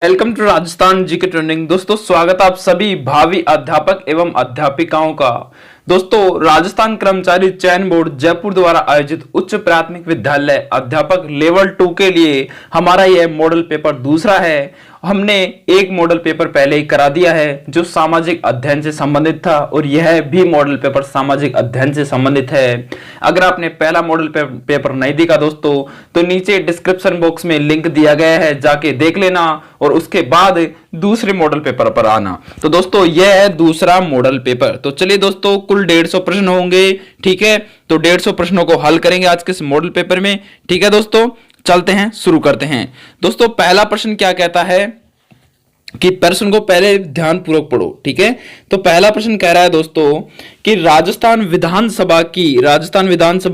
Welcome to Rajasthan GK trending. दोस्तों स्वागत आप सभी भावी अध्यापक एवं अध्यापिकाओं का। दोस्तों राजस्थान कर्मचारी चयन बोर्ड जयपुर द्वारा आयोजित उच्च प्राथमिक विद्यालय अध्यापक लेवल 2 के लिए हमारा यह मॉडल पेपर दूसरा है। हमने एक मॉडल पेपर पहले ही करा दिया है जो सामाजिक अध्ययन से संबंधित था और यह भी मॉडल पेपर सामाजिक अध्ययन से संबंधित है। अगर आपने पहला मॉडल पेपर नहीं देखा दोस्तों तो नीचे डिस्क्रिप्शन बॉक्स में लिंक दिया गया है, जाके देख लेना और उसके बाद दूसरे मॉडल पेपर पर आना। तो दोस्तों यह है दूसरा मॉडल पेपर। तो चलिए दोस्तों कुल 150 प्रश्न होंगे, ठीक है। तो 150 प्रश्नों को हल करेंगे आज के इस मॉडल पेपर में, ठीक है दोस्तों। चलते हैं, शुरू करते हैं। दोस्तों पहला प्रश्न क्या कहता है कि प्रश्न को पहले ध्यानपूर्वक पढ़ो, ठीक है। तो पहला प्रश्न कह रहा है दोस्तों कि राजस्थान विधानसभा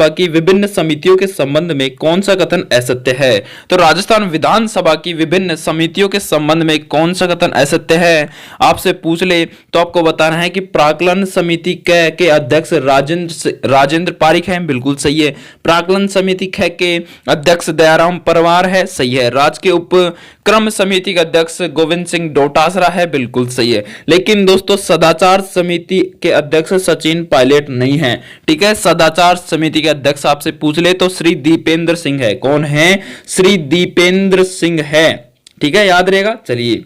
की विभिन्न समितियों के संबंध में कौन सा कथन असत्य है। तो राजस्थान विधानसभा की विभिन्न समितियों के संबंध में कौन सा कथन असत्य है, आपसे पूछ ले तो आपको बताना है कि प्राक्कलन समिति के अध्यक्ष राजेंद्र पारिक हैं, बिल्कुल सही है। प्राक्कलन समिति के अध्यक्ष दयाराम परवार है, सही है। राज्य के उपक्रम समिति के अध्यक्ष गोविंद सिंह डोटासरा है, बिल्कुल सही है। लेकिन दोस्तों सदाचार समिति के अध्यक्ष सचिन पायलट नहीं है, ठीक है। सदाचार समिति के अध्यक्ष आपसे पूछ ले तो श्री दीपेंद्र सिंह है। कौन है? श्री दीपेंद्र सिंह है, ठीक है, याद रहेगा। चलिए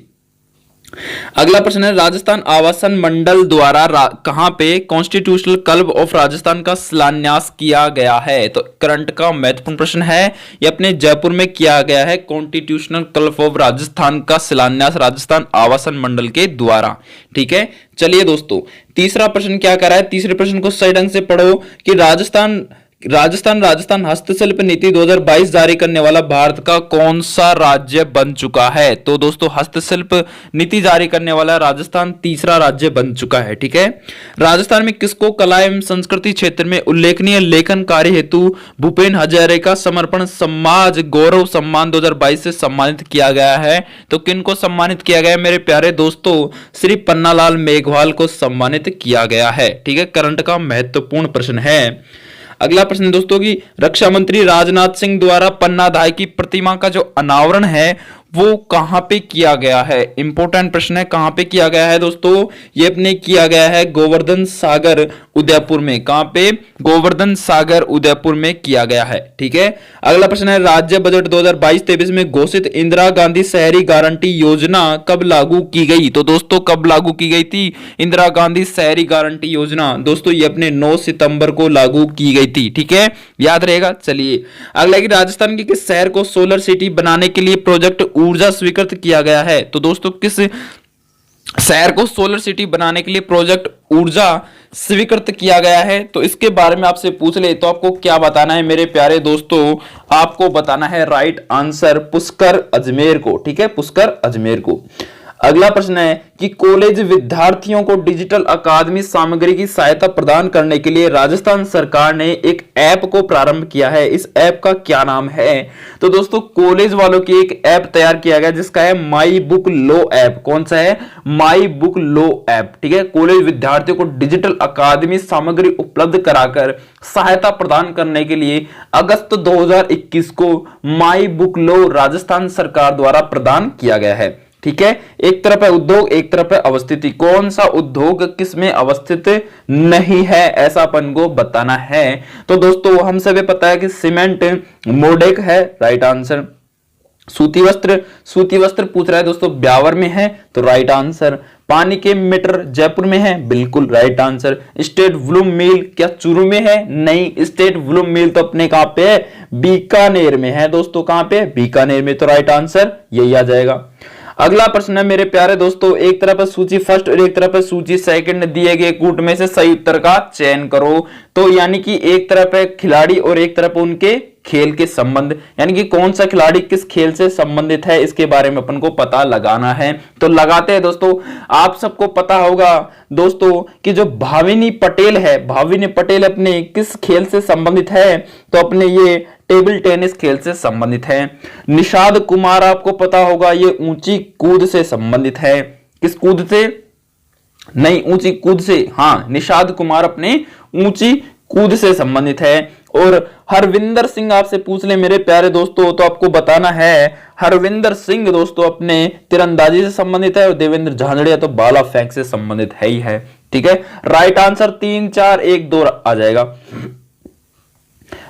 अगला प्रश्न है राजस्थान आवासन मंडल द्वारा कहां पे कॉन्स्टिट्यूशनल क्लब ऑफ राजस्थान का शिलान्यास किया गया है। तो करंट का महत्वपूर्ण प्रश्न है, ये अपने जयपुर में किया गया है। कॉन्स्टिट्यूशनल क्लब ऑफ राजस्थान का शिलान्यास राजस्थान आवासन मंडल के द्वारा, ठीक है। चलिए दोस्तों तीसरा प्रश्न क्या कर रहा है, तीसरे प्रश्न को सही ढंग से पढ़ो कि राजस्थान हस्तशिल्प नीति 2022 जारी करने वाला भारत का कौन सा राज्य बन चुका है। तो दोस्तों हस्तशिल्प नीति जारी करने वाला राजस्थान तीसरा राज्य बन चुका है, ठीक है। राजस्थान में किसको कला एवं संस्कृति क्षेत्र में उल्लेखनीय लेखन कार्य हेतु भूपेन हजारिका समर्पण समाज गौरव सम्मान 2022 से सम्मानित किया गया है। तो किनको सम्मानित किया गया मेरे प्यारे दोस्तों? श्री पन्नालाल मेघवाल को सम्मानित किया गया है, ठीक है। करंट का महत्वपूर्ण प्रश्न है। अगला प्रश्न दोस्तों की रक्षा मंत्री राजनाथ सिंह द्वारा पन्नाधाय की प्रतिमा का जो अनावरण है वो कहां पे किया गया है। इंपॉर्टेंट प्रश्न है, कहां पे किया गया है दोस्तों? ये अपने किया गया है गोवर्धन सागर उदयपुर में। कहां पे? गोवर्धन सागर उदयपुर में किया गया है, ठीक है। अगला प्रश्न है राज्य बजट 2022-23 में घोषित इंदिरा गांधी शहरी गारंटी योजना कब लागू की गई। तो दोस्तों कब लागू की गई थी इंदिरा गांधी शहरी गारंटी योजना? दोस्तों ये अपने 9 सितंबर को लागू की गई थी, ठीक है, याद रहेगा। चलिए अगला कि राजस्थान के किस शहर को सोलर सिटी बनाने के लिए प्रोजेक्ट ऊर्जा स्वीकृत किया गया है। तो दोस्तों किस शहर को सोलर सिटी बनाने के लिए प्रोजेक्ट ऊर्जा स्वीकृत किया गया है? तो इसके बारे में आपसे पूछ ले तो आपको क्या बताना है मेरे प्यारे दोस्तों? आपको बताना है राइट आंसर पुष्कर अजमेर को, ठीक है, पुष्कर अजमेर को। अगला प्रश्न है कि कॉलेज विद्यार्थियों को डिजिटल अकादमी सामग्री की सहायता प्रदान करने के लिए राजस्थान सरकार ने एक ऐप को प्रारंभ किया है। इस ऐप का क्या नाम है? तो दोस्तों कॉलेज वालों की एक ऐप तैयार किया गया जिसका है माई बुक लो ऐप। कौन सा है? माई बुक लो ऐप, ठीक है। कॉलेज विद्यार्थियों को डिजिटल अकादमी सामग्री उपलब्ध कराकर सहायता प्रदान करने के लिए अगस्त 2021 को माई बुक लो राजस्थान सरकार द्वारा प्रदान किया गया है, ठीक है। एक तरफ है उद्योग, एक तरफ है अवस्थिति। कौन सा उद्योग किस में अवस्थित नहीं है ऐसा अपन को बताना है। तो दोस्तों हम सभी पता है कि सीमेंट मोडेक है, राइट आंसर। सूती वस्त्र पूछ रहा है दोस्तों ब्यावर में है, तो राइट आंसर। पानी के मीटर जयपुर में है, बिल्कुल राइट आंसर। स्टेट वुलन मिल क्या चूरू में है? नहीं, स्टेट वुलन मिल तो अपने कहां पे है? बीकानेर में है दोस्तों। कहां पे? बीकानेर में, तो राइट आंसर यही आ जाएगा। अगला प्रश्न है मेरे प्यारे दोस्तों, एक तरफ है सूची फर्स्ट और एक तरफ है सूची सेकंड, दिए गए कूट में से सही उत्तर का चयन करो। तो यानी कि एक तरफ है खिलाड़ी और एक तरफ उनके खेल के संबंध, यानी कि कौन सा खिलाड़ी किस खेल से संबंधित है इसके बारे में अपन को पता लगाना है। तो लगाते हैं दोस्तों। आप सबको पता होगा दोस्तों कि जो भाविनी पटेल अपने किस खेल से संबंधित है? तो अपने ये टेबल टेनिस खेल से संबंधित है। निषाद कुमार आपको पता होगा ये ऊंची कूद से संबंधित है। किस कूद से? नहीं, ऊंची कूद से। हाँ, निषाद कुमार अपने ऊंची कूद से संबंधित है। और हरविंदर सिंह आपसे पूछ ले मेरे प्यारे दोस्तों तो आपको बताना है हरविंदर सिंह दोस्तों अपने तीरंदाजी से संबंधित है, और देवेंद्र झांझड़िया तो भाला फेंक से संबंधित है ही है। ठीक है, राइट आंसर 3 4 1 2 आ जाएगा।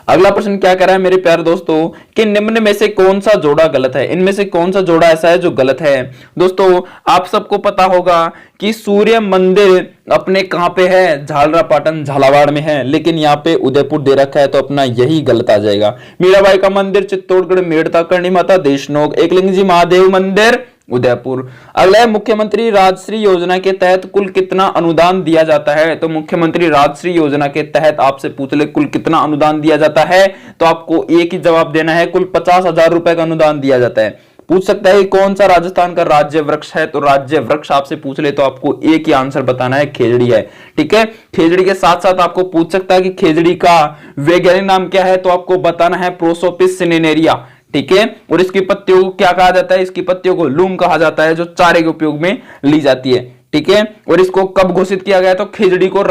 अगला प्रश्न क्या कह रहा है मेरे प्यारे दोस्तों कि निम्न में से कौन सा जोड़ा गलत है, इनमें से कौन सा जोड़ा ऐसा है जो गलत है। दोस्तों आप सबको पता होगा कि सूर्य मंदिर अपने कहां पे है, झालरापाटन झालावाड़ में है, लेकिन यहाँ पे उदयपुर दे रखा है, तो अपना यही गलत आ जाएगा। मीराबाई का मंदिर चित्तौड़गढ़ मेड़ता करणी माता देशनोक, एकलिंग जी महादेव मंदिर उदयपुर। अगला है मुख्यमंत्री राजश्री योजना के तहत कुल कितना अनुदान दिया जाता है। तो मुख्यमंत्री राजश्री योजना के तहत आपसे पूछ ले कुल कितना अनुदान दिया जाता है, तो आपको एक ही जवाब देना है, कुल 50,000 रुपए का अनुदान दिया जाता है। पूछ सकता है कौन सा राजस्थान का राज्य वृक्ष है, तो राज्य वृक्ष आपसे पूछ ले तो आपको एक ही आंसर बताना है, खेजड़ी है। ठीक है, खेजड़ी के साथ साथ आपको पूछ सकता है कि खेजड़ी का वैज्ञानिक नाम क्या है, तो आपको बताना है प्रोसोपिस सिनेरेरिया। ठीक है, और इसकी पत्तियों को क्या कहा जाता है, इसकी पत्तियों को लूम कहा जाता है, जो चारे के उपयोग में ली जाती है। ठीक है, और इसको कब घोषित किया गया, तो खेजड़ी को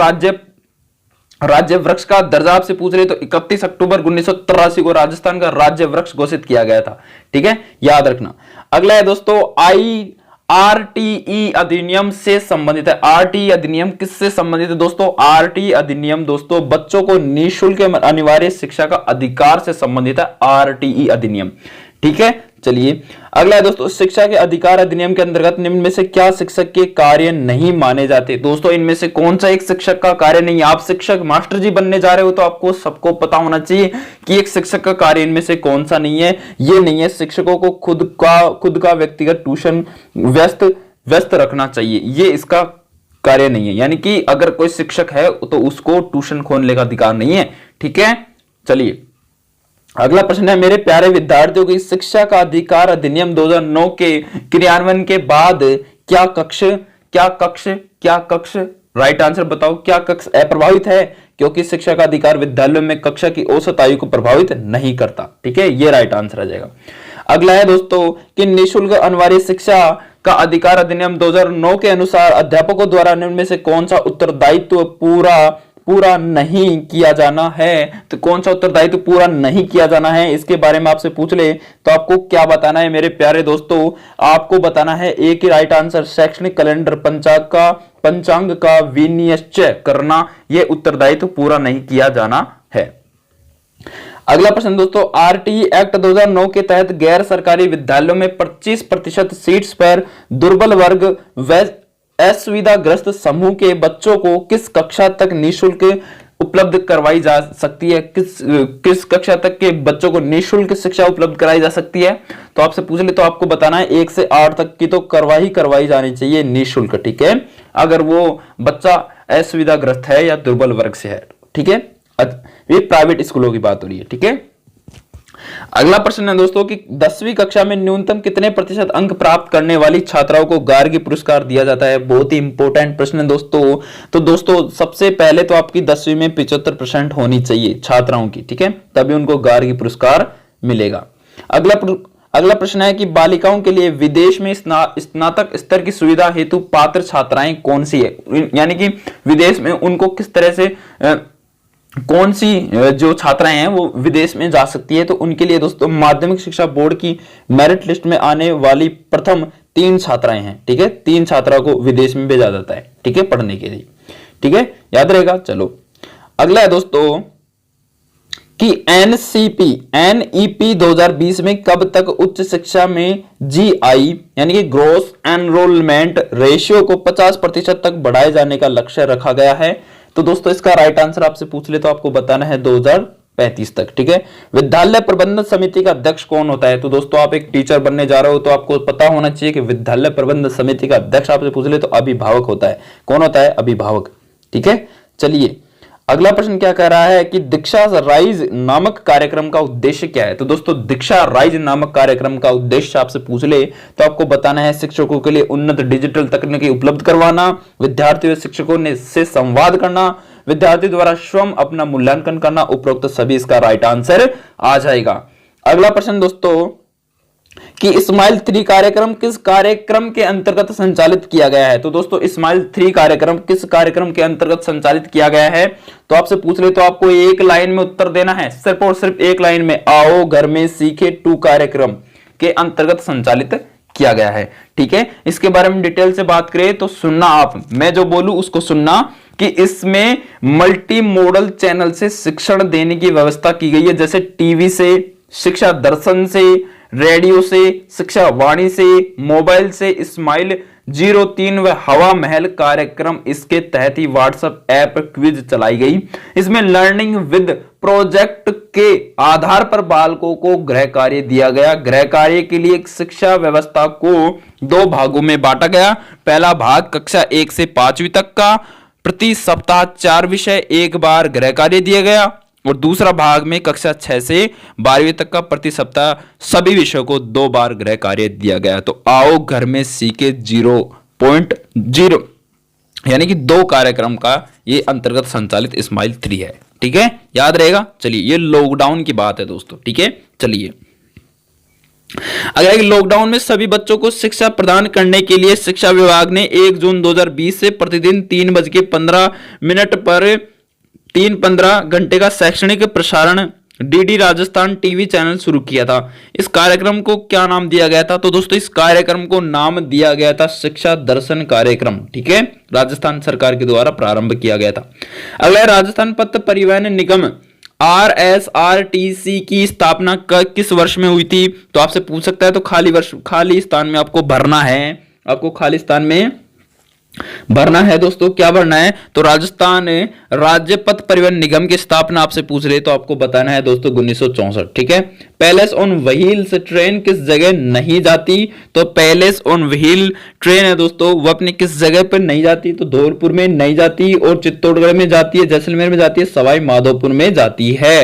राज्य वृक्ष का दर्जा आपसे पूछ रहे तो 31 अक्टूबर 1983 को राजस्थान का राज्य वृक्ष घोषिट किया गया था। ठीक है, याद रखना। अगला है दोस्तों आरटीई अधिनियम से संबंधित है। आरटीई अधिनियम किससे संबंधित है दोस्तों, आरटीई अधिनियम दोस्तों बच्चों को निःशुल्क अनिवार्य शिक्षा का अधिकार से संबंधित है, आरटीई अधिनियम। ठीक है, चलिए अगला है दोस्तों शिक्षा के अधिकार अधिनियम के अंतर्गत निम्न में से क्या शिक्षक के कार्य नहीं माने जाते। दोस्तों इनमें से कौन सा एक शिक्षक का कार्य नहीं, आप शिक्षक मास्टर जी बनने जा रहे हो तो आपको सबको पता होना चाहिए कि एक शिक्षक का कार्य इनमें से कौन सा नहीं है। ये नहीं है शिक्षकों को खुद का व्यक्तिगत ट्यूशन व्यस्त रखना चाहिए, ये इसका कार्य नहीं है। यानी कि अगर कोई शिक्षक है तो उसको ट्यूशन खोलने का अधिकार नहीं है। ठीक है, चलिए अगला प्रश्न है मेरे प्यारे विद्यार्थियों की शिक्षा का अधिकार अधिनियम 2009 के क्रियान्वयन के बाद क्या कक्ष राइट आंसर बताओ, क्या कक्ष अप्रभावित है, क्योंकि शिक्षा का अधिकार विद्यालयों में कक्षा की औसत आयु को प्रभावित नहीं करता। ठीक है, ये राइट आंसर आ जाएगा। अगला है दोस्तों कि निःशुल्क अनिवार्य शिक्षा का अधिकार अधिनियम 2009 के अनुसार अध्यापकों द्वारा निम्न में से कौन सा उत्तरदायित्व पूरा नहीं किया जाना है। तो कौन सा उत्तरदायित्व पूरा नहीं किया जाना है, इसके बारे में आपसे पूछ ले तो आपको क्या बताना है मेरे प्यारे दोस्तों, आपको बताना है एक ही राइट आंसर, शैक्षणिक कैलेंडर पंचांग का विनिश्चय करना, यह उत्तरदायित्व पूरा नहीं किया जाना है। अगला प्रश्न दोस्तों आरटीई एक्ट 2009 के तहत गैर सरकारी विद्यालयों में 25% सीट्स पर दुर्बल वर्ग व असुविधाग्रस्त समूह के बच्चों को किस कक्षा तक निःशुल्क उपलब्ध करवाई जा सकती है, किस कक्षा तक के बच्चों को निःशुल्क शिक्षा उपलब्ध कराई जा सकती है। तो आपसे पूछ ले तो आपको बताना है 1 से 8 तक की तो करवाई जानी चाहिए निःशुल्क। ठीक है, अगर वो बच्चा असुविधाग्रस्त है या दुर्बल वर्ग से है। ठीक है, ये प्राइवेट स्कूलों की बात हो रही है। ठीक है, अगला प्रश्न है दोस्तों कि 10वीं कक्षा में न्यूनतम कितने प्रतिशत अंक प्राप्त करने वाली छात्राओं को गार्गी पुरस्कार दिया जाता है। बहुत ही इंपॉर्टेंट प्रश्न है दोस्तों। तो दोस्तों सबसे पहले तो आपकी 10वीं में 75% होनी चाहिए छात्राओं की। ठीक है, तभी उनको गार्गी पुरस्कार मिलेगा। अगला प्रश्न है कि बालिकाओं के लिए विदेश में स्नातक स्तर की सुविधा हेतु पात्र छात्राएं कौन सी है, यानी कि विदेश में उनको किस तरह से कौन सी जो छात्राएं हैं वो विदेश में जा सकती है। तो उनके लिए दोस्तों माध्यमिक शिक्षा बोर्ड की मेरिट लिस्ट में आने वाली प्रथम 3 छात्राएं हैं। ठीक है, 3 छात्राओं को विदेश में भेजा जाता है। ठीक है, पढ़ने के लिए। ठीक है, याद रहेगा। चलो अगला है दोस्तों कि एनईपी 2020 में कब तक उच्च शिक्षा में जीआई यानी कि ग्रोस एनरोलमेंट रेशियो को 50% तक बढ़ाए जाने का लक्ष्य रखा गया है। तो दोस्तों इसका राइट आंसर आपसे पूछ ले तो आपको बताना है 2035 तक। ठीक है, विद्यालय प्रबंधन समिति का अध्यक्ष कौन होता है। तो दोस्तों आप एक टीचर बनने जा रहे हो तो आपको पता होना चाहिए कि विद्यालय प्रबंधन समिति का अध्यक्ष आपसे पूछ ले तो अभिभावक होता है। कौन होता है, अभिभावक। ठीक है, चलिए अगला प्रश्न क्या कह रहा है कि दीक्षा राइज नामक कार्यक्रम का उद्देश्य क्या है। तो दोस्तों दीक्षा राइज नामक कार्यक्रम का उद्देश्य आपसे पूछ ले तो आपको बताना है शिक्षकों के लिए उन्नत डिजिटल तकनीकी उपलब्ध करवाना, विद्यार्थियों शिक्षकों से संवाद करना, विद्यार्थी द्वारा स्वयं अपना मूल्यांकन करना, उपरोक्त सभी इसका राइट आंसर आ जाएगा। अगला प्रश्न दोस्तों कि स्माइल 3 कार्यक्रम किस कार्यक्रम के अंतर्गत संचालित किया गया है। तो दोस्तों स्माइल 3 कार्यक्रम किस कार्यक्रम के अंतर्गत संचालित किया गया है, तो आपसे पूछ ले तो आपको एक लाइन में उत्तर देना है, सिर्फ और सिर्फ एक लाइन में, आओ घर में सीखे 2 कार्यक्रम के अंतर्गत संचालित किया गया है। ठीक है, इसके बारे में डिटेल से बात करें तो सुनना, आप मैं जो बोलूं उसको सुनना, कि इसमें मल्टी मॉडल चैनल से शिक्षण देने की व्यवस्था की गई है, जैसे टीवी से, शिक्षा दर्शन से, रेडियो से, शिक्षा वाणी से, मोबाइल से स्माइल 03 व हवा महल कार्यक्रम, इसके तहत ही व्हाट्सएप ऐप क्विज चलाई गई। इसमें लर्निंग विद प्रोजेक्ट के आधार पर बालकों को गृह कार्य दिया गया। गृह कार्य के लिए शिक्षा व्यवस्था को 2 भागों में बांटा गया। पहला भाग कक्षा 1 से 5वीं तक का, प्रति सप्ताह 4 विषय 1 बार गृह कार्य दिया गया, और दूसरा भाग में कक्षा 6 से 12वीं तक का प्रति सप्ताह सभी विषयों को 2 बार गृह कार्य दिया गया। तो आओ घर में सीखे 0.0 यानी कि 2 कार्यक्रम का ये अंतर्गत संचालित स्माइल 3 है। ठीक है, याद रहेगा। चलिए, ये लॉकडाउन की बात है दोस्तों। ठीक है, चलिए, अगर लॉकडाउन में सभी बच्चों को शिक्षा प्रदान करने के लिए शिक्षा विभाग ने 1 जून 2020 से प्रतिदिन 3:15 पर 3:15 घंटे का शैक्षणिक प्रसारण डीडी राजस्थान टीवी चैनल शुरू किया था। इस कार्यक्रम को क्या नाम दिया गया था, तो दोस्तों इस कार्यक्रम को नाम दिया गया था शिक्षा दर्शन कार्यक्रम। ठीक है, राजस्थान सरकार के द्वारा प्रारंभ किया गया था। अगला, राजस्थान पथ परिवहन निगम RSRTC की स्थापना किस वर्ष में हुई थी, तो आपसे पूछ सकता है। तो खाली स्थान में आपको भरना है, आपको खाली स्थान में भरना है दोस्तों। क्या भरना है, तो राजस्थान राज्य पथ परिवहन निगम की स्थापना आपसे पूछ रहे तो आपको बताना है दोस्तों 1964। ठीक है, पैलेस ऑन व्हील्स ट्रेन किस जगह नहीं जाती, तो पैलेस ऑन व्हील ट्रेन है दोस्तों, वो अपने किस जगह पर नहीं जाती, तो धौलपुर में नहीं जाती, और चित्तौड़गढ़ में जाती है, जैसलमेर में जाती है, सवाई माधोपुर में जाती है।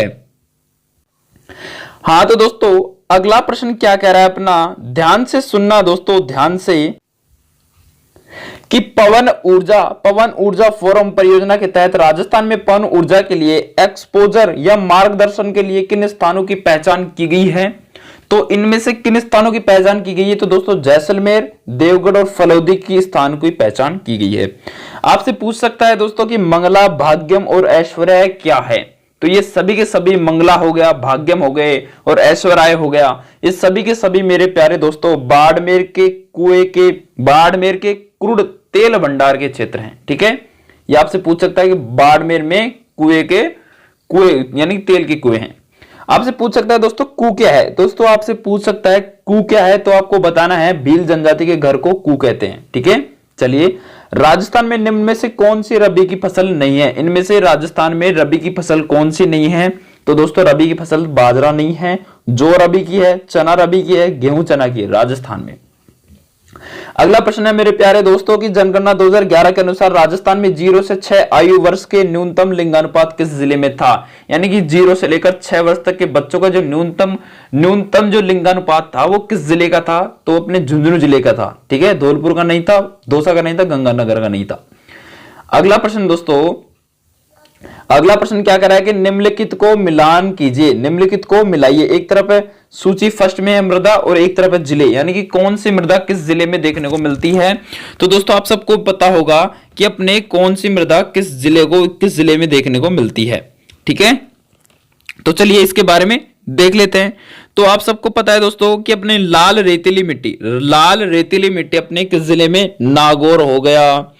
हाँ तो दोस्तों अगला प्रश्न क्या कह रहा है अपना, ध्यान से सुनना दोस्तों, ध्यान से, कि पवन ऊर्जा फोरम परियोजना के तहत राजस्थान में पवन ऊर्जा के लिए एक्सपोजर या मार्गदर्शन के लिए किन स्थानों की पहचान की गई है, तो इनमें से किन स्थानों की पहचान की गई है, तो दोस्तों जैसलमेर, देवगढ़ और फलोदी की स्थान की पहचान की गई है। आपसे पूछ सकता है दोस्तों कि मंगला, भाग्यम और ऐश्वर्य क्या है, तो ये सभी के सभी मंगला हो गया, भाग्यम हो गए और ऐश्वर्य हो गया, ये सभी के सभी मेरे प्यारे दोस्तों बाड़मेर के क्रूड तेल भंडार के क्षेत्र हैं। ठीक है, ये आपसे पूछ सकता है कि बाड़मेर में कुएं यानी तेल के कुएं हैं। आपसे पूछ सकता है दोस्तों कू क्या है, दोस्तों आपसे पूछ सकता है कू क्या है, तो आपको बताना है भील जनजाति के घर को कू कहते हैं। ठीक है, चलिए, राजस्थान में निम्न में से कौन सी रबी की फसल नहीं है, इनमें से राजस्थान में रबी की फसल कौन सी नहीं है, तो दोस्तों रबी की फसल बाजरा नहीं है, जौ रबी की है, चना रबी की है, गेहूं चना की है राजस्थान में। अगला प्रश्न है मेरे प्यारे दोस्तों की जनगणना 2011 के अनुसार राजस्थान में 0 से 6 आयु वर्ष के न्यूनतम लिंगानुपात किस जिले में था, यानी कि 0 से लेकर 6 वर्ष तक के बच्चों का जो न्यूनतम जो लिंगानुपात था वो किस जिले का था, तो अपने झुंझुनू जिले का था। ठीक है, धौलपुर का नहीं था, दौसा का नहीं था, गंगानगर का नहीं था। अगला प्रश्न दोस्तों, अगला प्रश्न क्या कर रहा है कि निम्नलिखित को मिलान कीजिए, निम्नलिखित को मिलाइए। एक तरफ है सूची फर्स्ट में है मृदा और एक तरफ है जिले, यानी कि कौन सी मृदा किस जिले में देखने को मिलती है। तो दोस्तों आप सबको पता होगा कि अपने कौन सी मृदा किस जिले में देखने को मिलती है। ठीक है, तो चलिए इसके बारे में देख लेते हैं। तो आप सबको पता है दोस्तों कि अपने लाल रेतीली मिट्टी अपने किस जिले में, नागौर हो गया,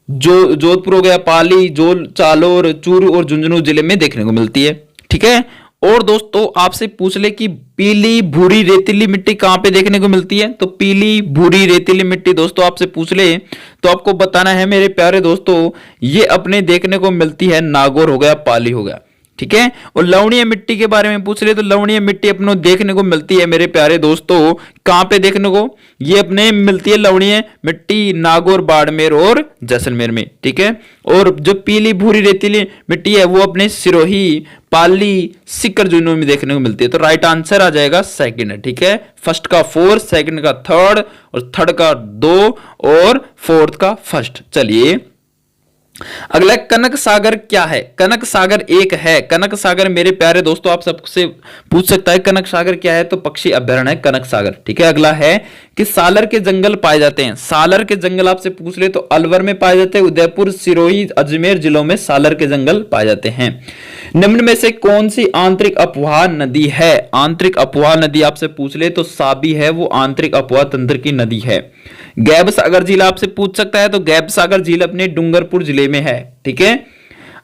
जोधपुर हो गया, पाली, जालोर, चूरू और झुंझुनू जिले में देखने को मिलती है। ठीक है, और दोस्तों आपसे पूछ ले कि पीली भूरी रेतीली मिट्टी कहां पे देखने को मिलती है, तो पीली भूरी रेतीली मिट्टी दोस्तों आपसे पूछ ले तो आपको बताना है मेरे प्यारे दोस्तों, ये अपने देखने को मिलती है नागौर हो गया, पाली हो गया। ठीक है, और लवणीय मिट्टी के बारे में पूछ रहे तो लवणीय मिट्टी अपने देखने को मिलती है मेरे प्यारे दोस्तों, कहां पे देखने को, ये अपने मिलती है लवणीय मिट्टी नागौर, बाड़मेर और जैसलमेर में। ठीक है, और जो पीली भूरी रेतीली मिट्टी है वो अपने सिरोही, पाली, सीकर, झुंझुनू में देखने को मिलती है। तो राइट आंसर आ जाएगा सेकंड है। ठीक है, फर्स्ट का 4, सेकंड का 3rd और थर्ड का 2 और फोर्थ का 1st। चलिए अगला कनक सागर क्या है? कनक सागर एक है। कनक सागर मेरे प्यारे दोस्तों आप सबसे पूछ सकता है कनक सागर क्या है, तो पक्षी अभ्यारण्य है कनक सागर। ठीक है, अगला है कि सालर के जंगल पाए जाते हैं। सालर के जंगल आपसे पूछ ले तो अलवर में पाए जाते हैं। उदयपुर, सिरोही, अजमेर जिलों में सालर के जंगल पाए जाते हैं। निम्न में से कौन सी आंतरिक अपवाह नदी है? आंतरिक अपवाह नदी आपसे पूछ ले तो साबी है, वो आंतरिक अपवाह तंत्र की नदी है। गैब सागर झील आपसे पूछ सकता है तो गैब सागर झील अपने डूंगरपुर जिले में है। ठीक है,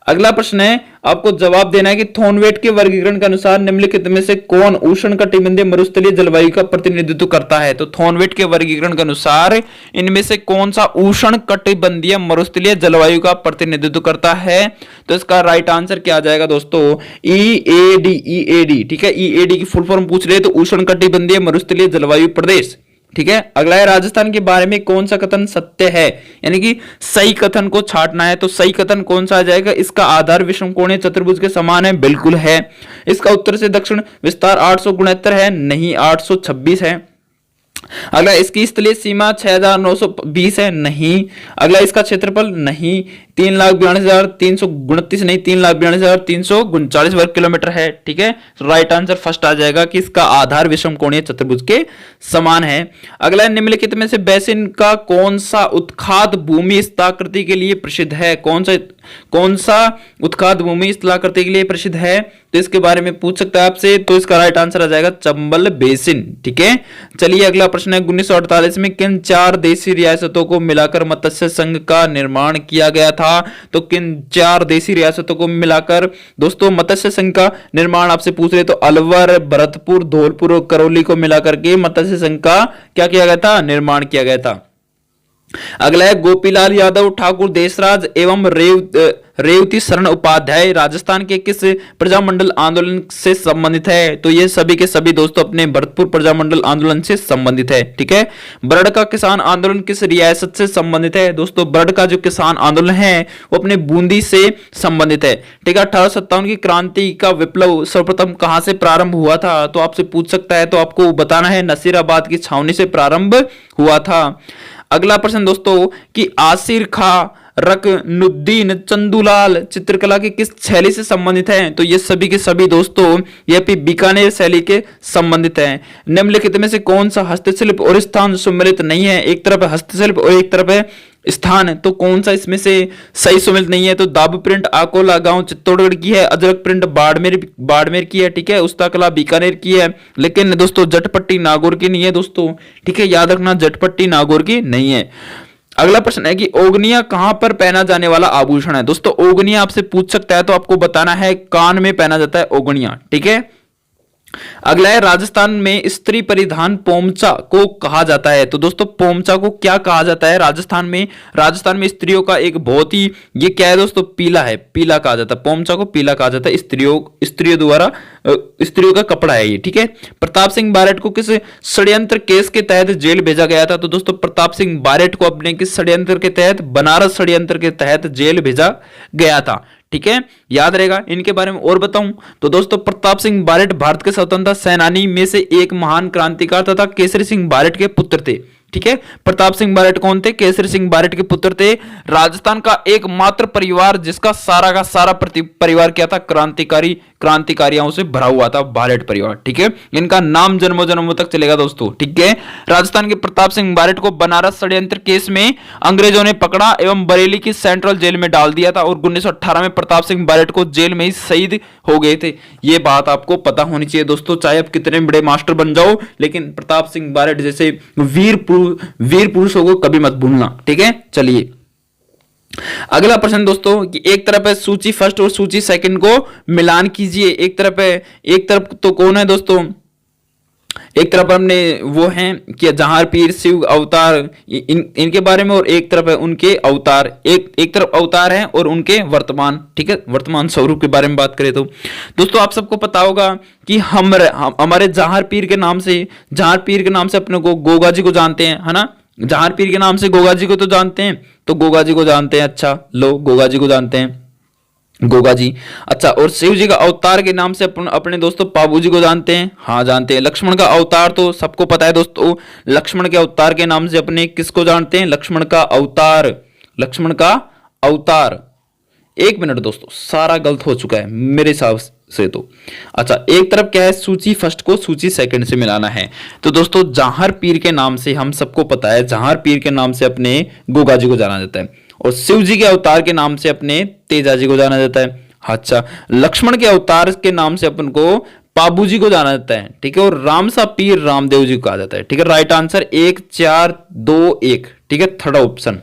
अगला प्रश्न है आपको जवाब देना है कि थॉर्नवेट के वर्गीकरण के अनुसार निम्नलिखित में से कौन उष्णकटिबंधीय मरुस्थलीय जलवायु का प्रतिनिधित्व करता है? तो थॉर्नवेट के वर्गीकरण के अनुसार इनमें से कौन सा उष्णकटिबंधीय मरुस्थलीय जलवायु का प्रतिनिधित्व करता है? तो इसका राइट आंसर क्या आ जाएगा दोस्तों? ईएडी। ईएडी, ठीक है, ईएडी की फुल फॉर्म पूछ रहे तो उष्णकटिबंधीय मरुस्थलीय जलवायु प्रदेश। ठीक है, अगला है राजस्थान के बारे में कौन सा कथन सत्य है, यानी कि सही कथन को छांटना है, तो सही कथन कौन सा आ जाएगा? इसका आधार विषमकोणीय चतुर्भुज के समान है, बिल्कुल है। इसका उत्तर से दक्षिण विस्तार 869 है, नहीं 826 है। अगला इसकी स्थलीय सीमा 6920 है, नहीं। अगला इसका क्षेत्रफल नहीं 3,42,329 नहीं 3,42,339 वर्ग किलोमीटर है। ठीक है, राइट आंसर फर्स्ट आ जाएगा कि इसका आधार विषमकोणीय चतुर्भुज के समान है। अगला निम्नलिखित में से बेसिन का कौन सा उत्खात भूमि स्थलाकृति के लिए प्रसिद्ध है? कौन सा उत्खात भूमि स्थलाकृति के लिए प्रसिद्ध है? तो इसके बारे में पूछ सकता है आपसे, तो इसका राइट आंसर आ जाएगा चंबल बेसिन। ठीक है, चलिए अगला प्रश्न है 1948 में किन 4 देशी रियासतों को मिलाकर मत्स्य संघ का निर्माण किया गया था? तो किन 4 देशी रियासतों को मिलाकर दोस्तों मत्स्य संघ का निर्माण आपसे पूछ रहे तो अलवर, भरतपुर, धौलपुर और करौली को मिलाकर के मत्स्य संघ का क्या किया गया था? निर्माण किया गया था। अगला है गोपीलाल यादव ठाकुर देशराज एवं रेवती शरण उपाध्याय राजस्थान के किस प्रजामंडल आंदोलन से संबंधित है? तो ये सभी के सभी दोस्तों अपने भरतपुर प्रजामंडल आंदोलन से संबंधित है। ठीक है, बरड़ का किसान आंदोलन किस रियासत से संबंधित है? दोस्तों बरड़ का जो किसान आंदोलन है वो अपने बूंदी से संबंधित है। ठीक है, 1857 की क्रांति का विप्लव सर्वप्रथम कहां से प्रारंभ हुआ था? तो आपसे पूछ सकता है, तो आपको बताना है नसीराबाद की छावनी से प्रारंभ हुआ था। अगला प्रश्न दोस्तों कि आसिर खा रकनुद्दीन चंदूलाल चित्रकला की किस शैली से संबंधित हैं? तो ये सभी के सभी दोस्तों ये भी बीकानेर शैली के संबंधित हैं। निम्नलिखित में से कौन सा हस्तशिल्प और स्थान सम्मिलित नहीं है? एक तरफ है हस्तशिल्प और एक तरफ है स्थान, तो कौन सा इसमें से सही सम्मिलित नहीं है? तो दाब प्रिंट आकोला गांव चित्तौड़गढ़ की है, अजरक प्रिंट बाड़मेर की है। ठीक है, उस्ता कला बीकानेर की है, लेकिन दोस्तों जटपट्टी नागौर की नहीं है दोस्तों। ठीक है, याद रखना जटपट्टी नागौर की नहीं है। अगला प्रश्न है कि ओगनिया कहां पर पहना जाने वाला आभूषण है? दोस्तों ओगनिया आपसे पूछ सकता है तो आपको बताना है कान में पहना जाता है ओगनिया। ठीक है, अगला है राजस्थान में स्त्री परिधान पोमचा को कहा जाता है। तो दोस्तों पोमचा को क्या कहा जाता है राजस्थान में स्त्रियों का एक बहुत ही ये क्या है दोस्तों? पीला है, पीला कहा जाता है पोमचा को, पीला कहा जाता है। स्त्रियों द्वारा स्त्रियों का कपड़ा है ये। ठीक है, प्रताप सिंह बारेट को किस षड्यंत्र केस के तहत जेल भेजा गया था? तो दोस्तों प्रताप सिंह बारेट को अपने किस षड्यंत्र के तहत? बनारस षड्यंत्र के तहत जेल भेजा गया था। ठीक है, याद रहेगा। इनके बारे में और बताऊं तो दोस्तों प्रताप सिंह बारेट भारत के स्वतंत्रता सेनानी में से एक महान क्रांतिकार तथा केसरी सिंह बारेट के पुत्र थे। ठीक है, प्रताप सिंह बारेट कौन थे? केसरी सिंह बारेट के पुत्र थे। राजस्थान का एकमात्र परिवार जिसका सारा का सारा परिवार क्या था? क्रांतिकारियों से भरा हुआ था, बारेट परिवार। ठीक है, इनका नाम जन्मों जन्मों तक चलेगा दोस्तों। ठीक है, राजस्थान के प्रताप सिंह बारेट को बनारस षड्यंत्र केस में अंग्रेजों ने पकड़ा एवं बरेली की सेंट्रल जेल में डाल दिया था और 1918 में प्रताप सिंह बारेट को जेल में ही शहीद हो गए थे। ये बात आपको पता होनी चाहिए दोस्तों, चाहे आप कितने बड़े मास्टर बन जाओ, लेकिन प्रताप सिंह बारेट जैसे वीर पुरुषों को कभी मत भूलना। ठीक है, चलिए अगला प्रश्न दोस्तों कि एक तरफ है सूची फर्स्ट और सूची सेकंड को मिलान कीजिए। एक तरफ तो कौन है दोस्तों? एक तरफ हमने वो हैं कि जहार पीर शिव अवतार इनके बारे में, और एक तरफ है उनके अवतार। एक तरफ अवतार हैं और उनके वर्तमान, ठीक है, वर्तमान स्वरूप के बारे में बात करें तो दोस्तों आप सबको पता होगा कि हमारे जहार पीर के नाम से अपने को गोगा जी को जानते हैं, है ना। जहार पीर के नाम से गोगा जी को तो जानते हैं, तो गोगा जी को जानते हैं। अच्छा लो, गोगा जी को जानते हैं, गोगा जी। अच्छा, और शिव जी का अवतार के नाम से अपने दोस्तों पाबू जी को जानते हैं। हाँ जानते हैं। लक्ष्मण का अवतार तो सबको पता है दोस्तों, लक्ष्मण के अवतार के नाम से अपने किसको जानते हैं? लक्ष्मण का अवतार। 1 मिनट दोस्तों, सारा गलत हो चुका है मेरे हिसाब से तो। अच्छा, एक तरफ क्या है, सूची फर्स्ट को सूची सेकंड से मिलाना है। तो दोस्तों जहार पीर के नाम से हम सबको पता है, जहार पीर के नाम से अपने गोगा जी को जाना जाता है, और शिव जी के अवतार के नाम से अपने तेजा जी को जाना जाता है। अच्छा, लक्ष्मण के अवतार के नाम से अपन को पाबू जी को जाना जाता है, ठीक है, और राम सा पीर रामदेव जी को कहा जाता है, ठीक है। राइट आंसर 1 4 2 1, ठीक है, थर्ड ऑप्शन।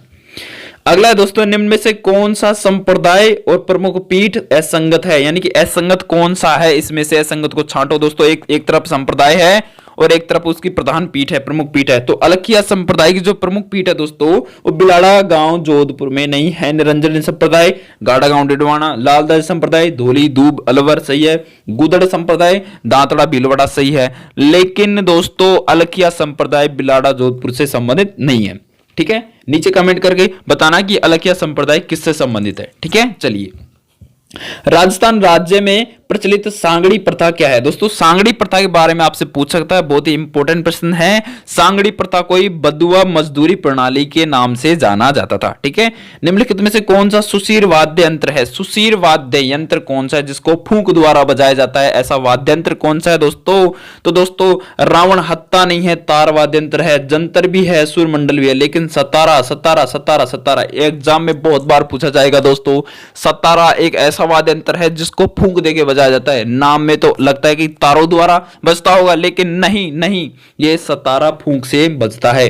अगला है दोस्तों, निम्न में से कौन सा संप्रदाय और प्रमुख पीठ असंगत है, यानी कि असंगत कौन सा है, इसमें से असंगत को छांटो दोस्तों। एक तरफ संप्रदाय है और एक तरफ उसकी प्रधान पीठ है, प्रमुख पीठ है। तो अलखिया संप्रदाय की जो प्रमुख पीठ है दोस्तों, वो बिलाड़ा गांव जोधपुर में नहीं है। निरंजन संप्रदाय गाड़ा गांव डिडवाना, लालदास संप्रदाय धोली दूब अलवर सही है। गुदड़ संप्रदाय दांतड़ा भीलवाड़ा सही है। लेकिन दोस्तों अलखिया संप्रदाय बिलाड़ा जोधपुर से संबंधित नहीं है, ठीक है। नीचे कमेंट करके बताना कि अलखिया संप्रदाय किससे संबंधित है, ठीक है। चलिए, राजस्थान राज्य में प्रचलित सांगड़ी प्रथा क्या है दोस्तों। सांगड़ी प्रथा के बारे में आपसे पूछ सकता है, बहुत ही इंपॉर्टेंट प्रश्न है। सांगड़ी प्रथा कोई बदुआ मजदूरी प्रणाली के नाम से जाना जाता था, ठीक है। निम्नलिखित में से कौन सा सुशीर वाद्य यंत्र है, सुशीर वाद्य यंत्र कौन सा है जिसको फूंक द्वारा बजाया जाता है, ऐसा वाद्य यंत्र कौन सा है दोस्तों। तो दोस्तों रावण हत्ता नहीं है, तार वाद्य यंत्र है, जंतर भी है, सूर्यमंडल भी है, लेकिन सतारा सतारा सतारा सतारा एग्जाम में बहुत बार पूछा जाएगा दोस्तों। सतारा एक ऐसा वाद्य यंत्र है जिसको फूंक देके बजाया जाता है। नाम में तो लगता है कि तारों द्वारा बजता होगा, लेकिन नहीं नहीं, ये सतारा फूंक से बजता है।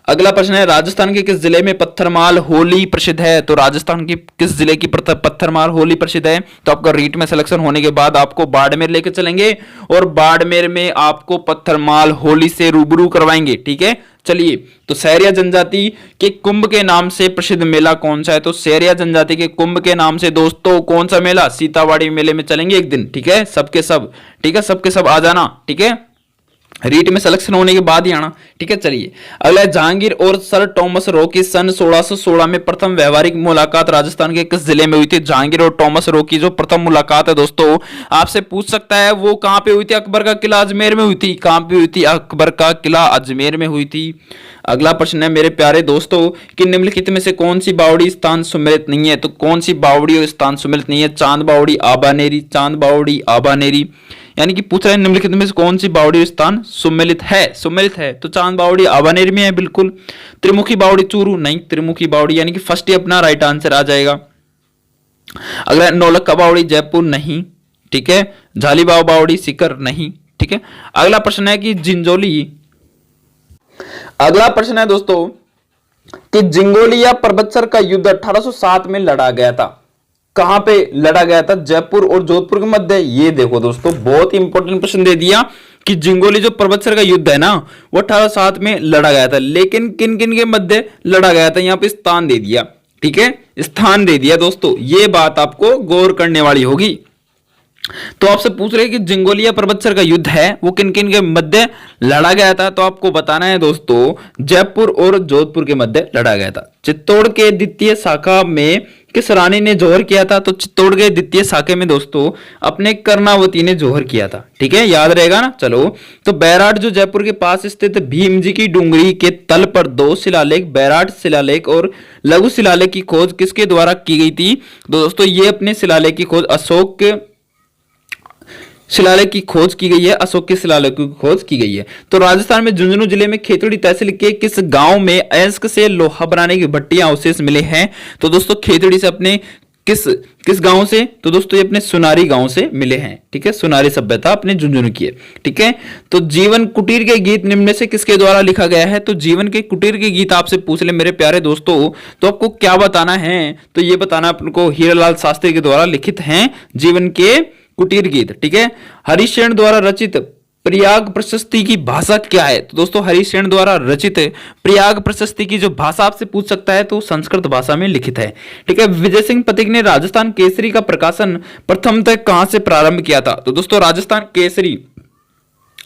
अगला प्रश्न है, राजस्थान के किस जिले में पत्थरमाल होली प्रसिद्ध है। तो राजस्थान की किस जिले की पत्थरमाल होली प्रसिद्ध है। तो आपका रीट में सिलेक्शन होने के बाद आपको बाड़मेर लेकर चलेंगे और बाड़मेर में आपको पत्थरमाल होली से रूबरू करवाएंगे, ठीक है। चलिए, तो सहरिया जनजाति के कुंभ के नाम से प्रसिद्ध मेला कौन सा है। तो सहरिया जनजाति के कुंभ के नाम से दोस्तों कौन सा मेला, सीतावाड़ी मेले में चलेंगे एक दिन, ठीक है। सबके सब, ठीक है, सबके सब आ जाना, ठीक है। रीट में सिलेक्शन होने के बाद ही आना, ठीक है। चलिए, अगला जहांगीर और सर टॉमस रो की सन 1616 में प्रथम व्यवहारिक मुलाकात राजस्थान के किस जिले में हुई थी। जहांगीर और टॉमस रो की जो प्रथम मुलाकात है दोस्तों, आपसे पूछ सकता है वो कहां पे हुई थी। अकबर का किला अजमेर में हुई थी। कहां पे हुई थी, अकबर का किला अजमेर में हुई थी। अगला प्रश्न है मेरे प्यारे दोस्तों कि निम्नलिखित में से कौन सी बावड़ी स्थान सुमेलित नहीं है। तो कौन सी बावड़ी और स्थान सुमेलित नहीं है। चांद बावड़ी आबानेरी, चांद बावड़ी आबानेरी, यानी कि पूछ रहे हैं निम्नलिखित में से कौन सी बावड़ी स्थान सुमेलित है। सुमेलित है तो चांद बावड़ी आबानेर में है, बिल्कुल। त्रिमुखी बावड़ी चूरू नहीं, त्रिमुखी बावड़ी यानी कि फर्स्ट ही अपना राइट आंसर आ जाएगा। अगला नौलक्खा बावड़ी जयपुर नहीं, ठीक है। झालीबाव बावड़ी सीकर नहीं, ठीक है। अगला प्रश्न है कि जिंजोली, अगला प्रश्न है दोस्तों कि जिंगोलिया पर्वतसर का युद्ध 1807 में लड़ा गया था। कहां पे लड़ा गया था, जयपुर और जोधपुर के मध्य। ये देखो दोस्तों, बहुत ही इंपॉर्टेंट प्रश्न दे दिया कि जिंगोली जो पर्वतसर का युद्ध है ना, वो 1807 में लड़ा गया था, लेकिन किन किन के मध्य लड़ा गया था। यहां पे स्थान दे दिया, ठीक है, स्थान दे दिया दोस्तों। ये बात आपको गौर करने वाली होगी। तो आपसे पूछ रहे हैं कि जिंगोलिया पर्वतसर का युद्ध है वो किन किन के मध्य लड़ा गया था। तो आपको बताना है दोस्तों, जयपुर और जोधपुर के मध्य लड़ा गया था। चित्तौड़ के द्वितीय शाखा में किस रानी ने जोहर किया था। तो चित्तौड़ के द्वितीय शाखे में दोस्तों अपने कर्णावती ने जोहर किया था, ठीक है, याद रहेगा ना। चलो, तो बैराट जो जयपुर के पास स्थित भीम जी की डूंगरी के तल पर 2 शिलालेख, बैराट शिलालेख और लघु शिलालेख की खोज किसके द्वारा की गई थी। तो दोस्तों ये अपने शिलालेख की खोज अशोक के शिलालेख की खोज की गई है, अशोक के शिलालेख की खोज की गई है। तो राजस्थान में झुंझुनू जिले में खेतड़ी तहसील के किस गांव में अयस्क से लोहा बनाने की भट्टियां अवशेष मिले हैं। तो दोस्तों खेतड़ी से अपने किस गांव से। तो दोस्तों ये अपने सुनारी गांव से मिले हैं, ठीक है, सुनारी सभ्यता अपने झुंझुनू की है, ठीक है। तो जीवन कुटीर के गीत निम्न में से किसके द्वारा लिखा गया है। तो जीवन के कुटीर के गीत आपसे पूछ ले मेरे प्यारे दोस्तों, तो आपको क्या बताना है। तो ये बताना आपको हीरालाल शास्त्री के द्वारा लिखित हैं जीवन के कुटीर गीत, ठीक है। हरिशेन द्वारा रचित प्रयाग प्रशस्ति की भाषा क्या है। तो दोस्तों हरिशेन द्वारा रचित प्रयाग प्रशस्ति की जो भाषा आपसे पूछ सकता है तो संस्कृत भाषा में लिखित है, ठीक है। विजय सिंह पथिक ने राजस्थान केसरी का प्रकाशन प्रथमतः कहां से प्रारंभ किया था। तो दोस्तों राजस्थान केसरी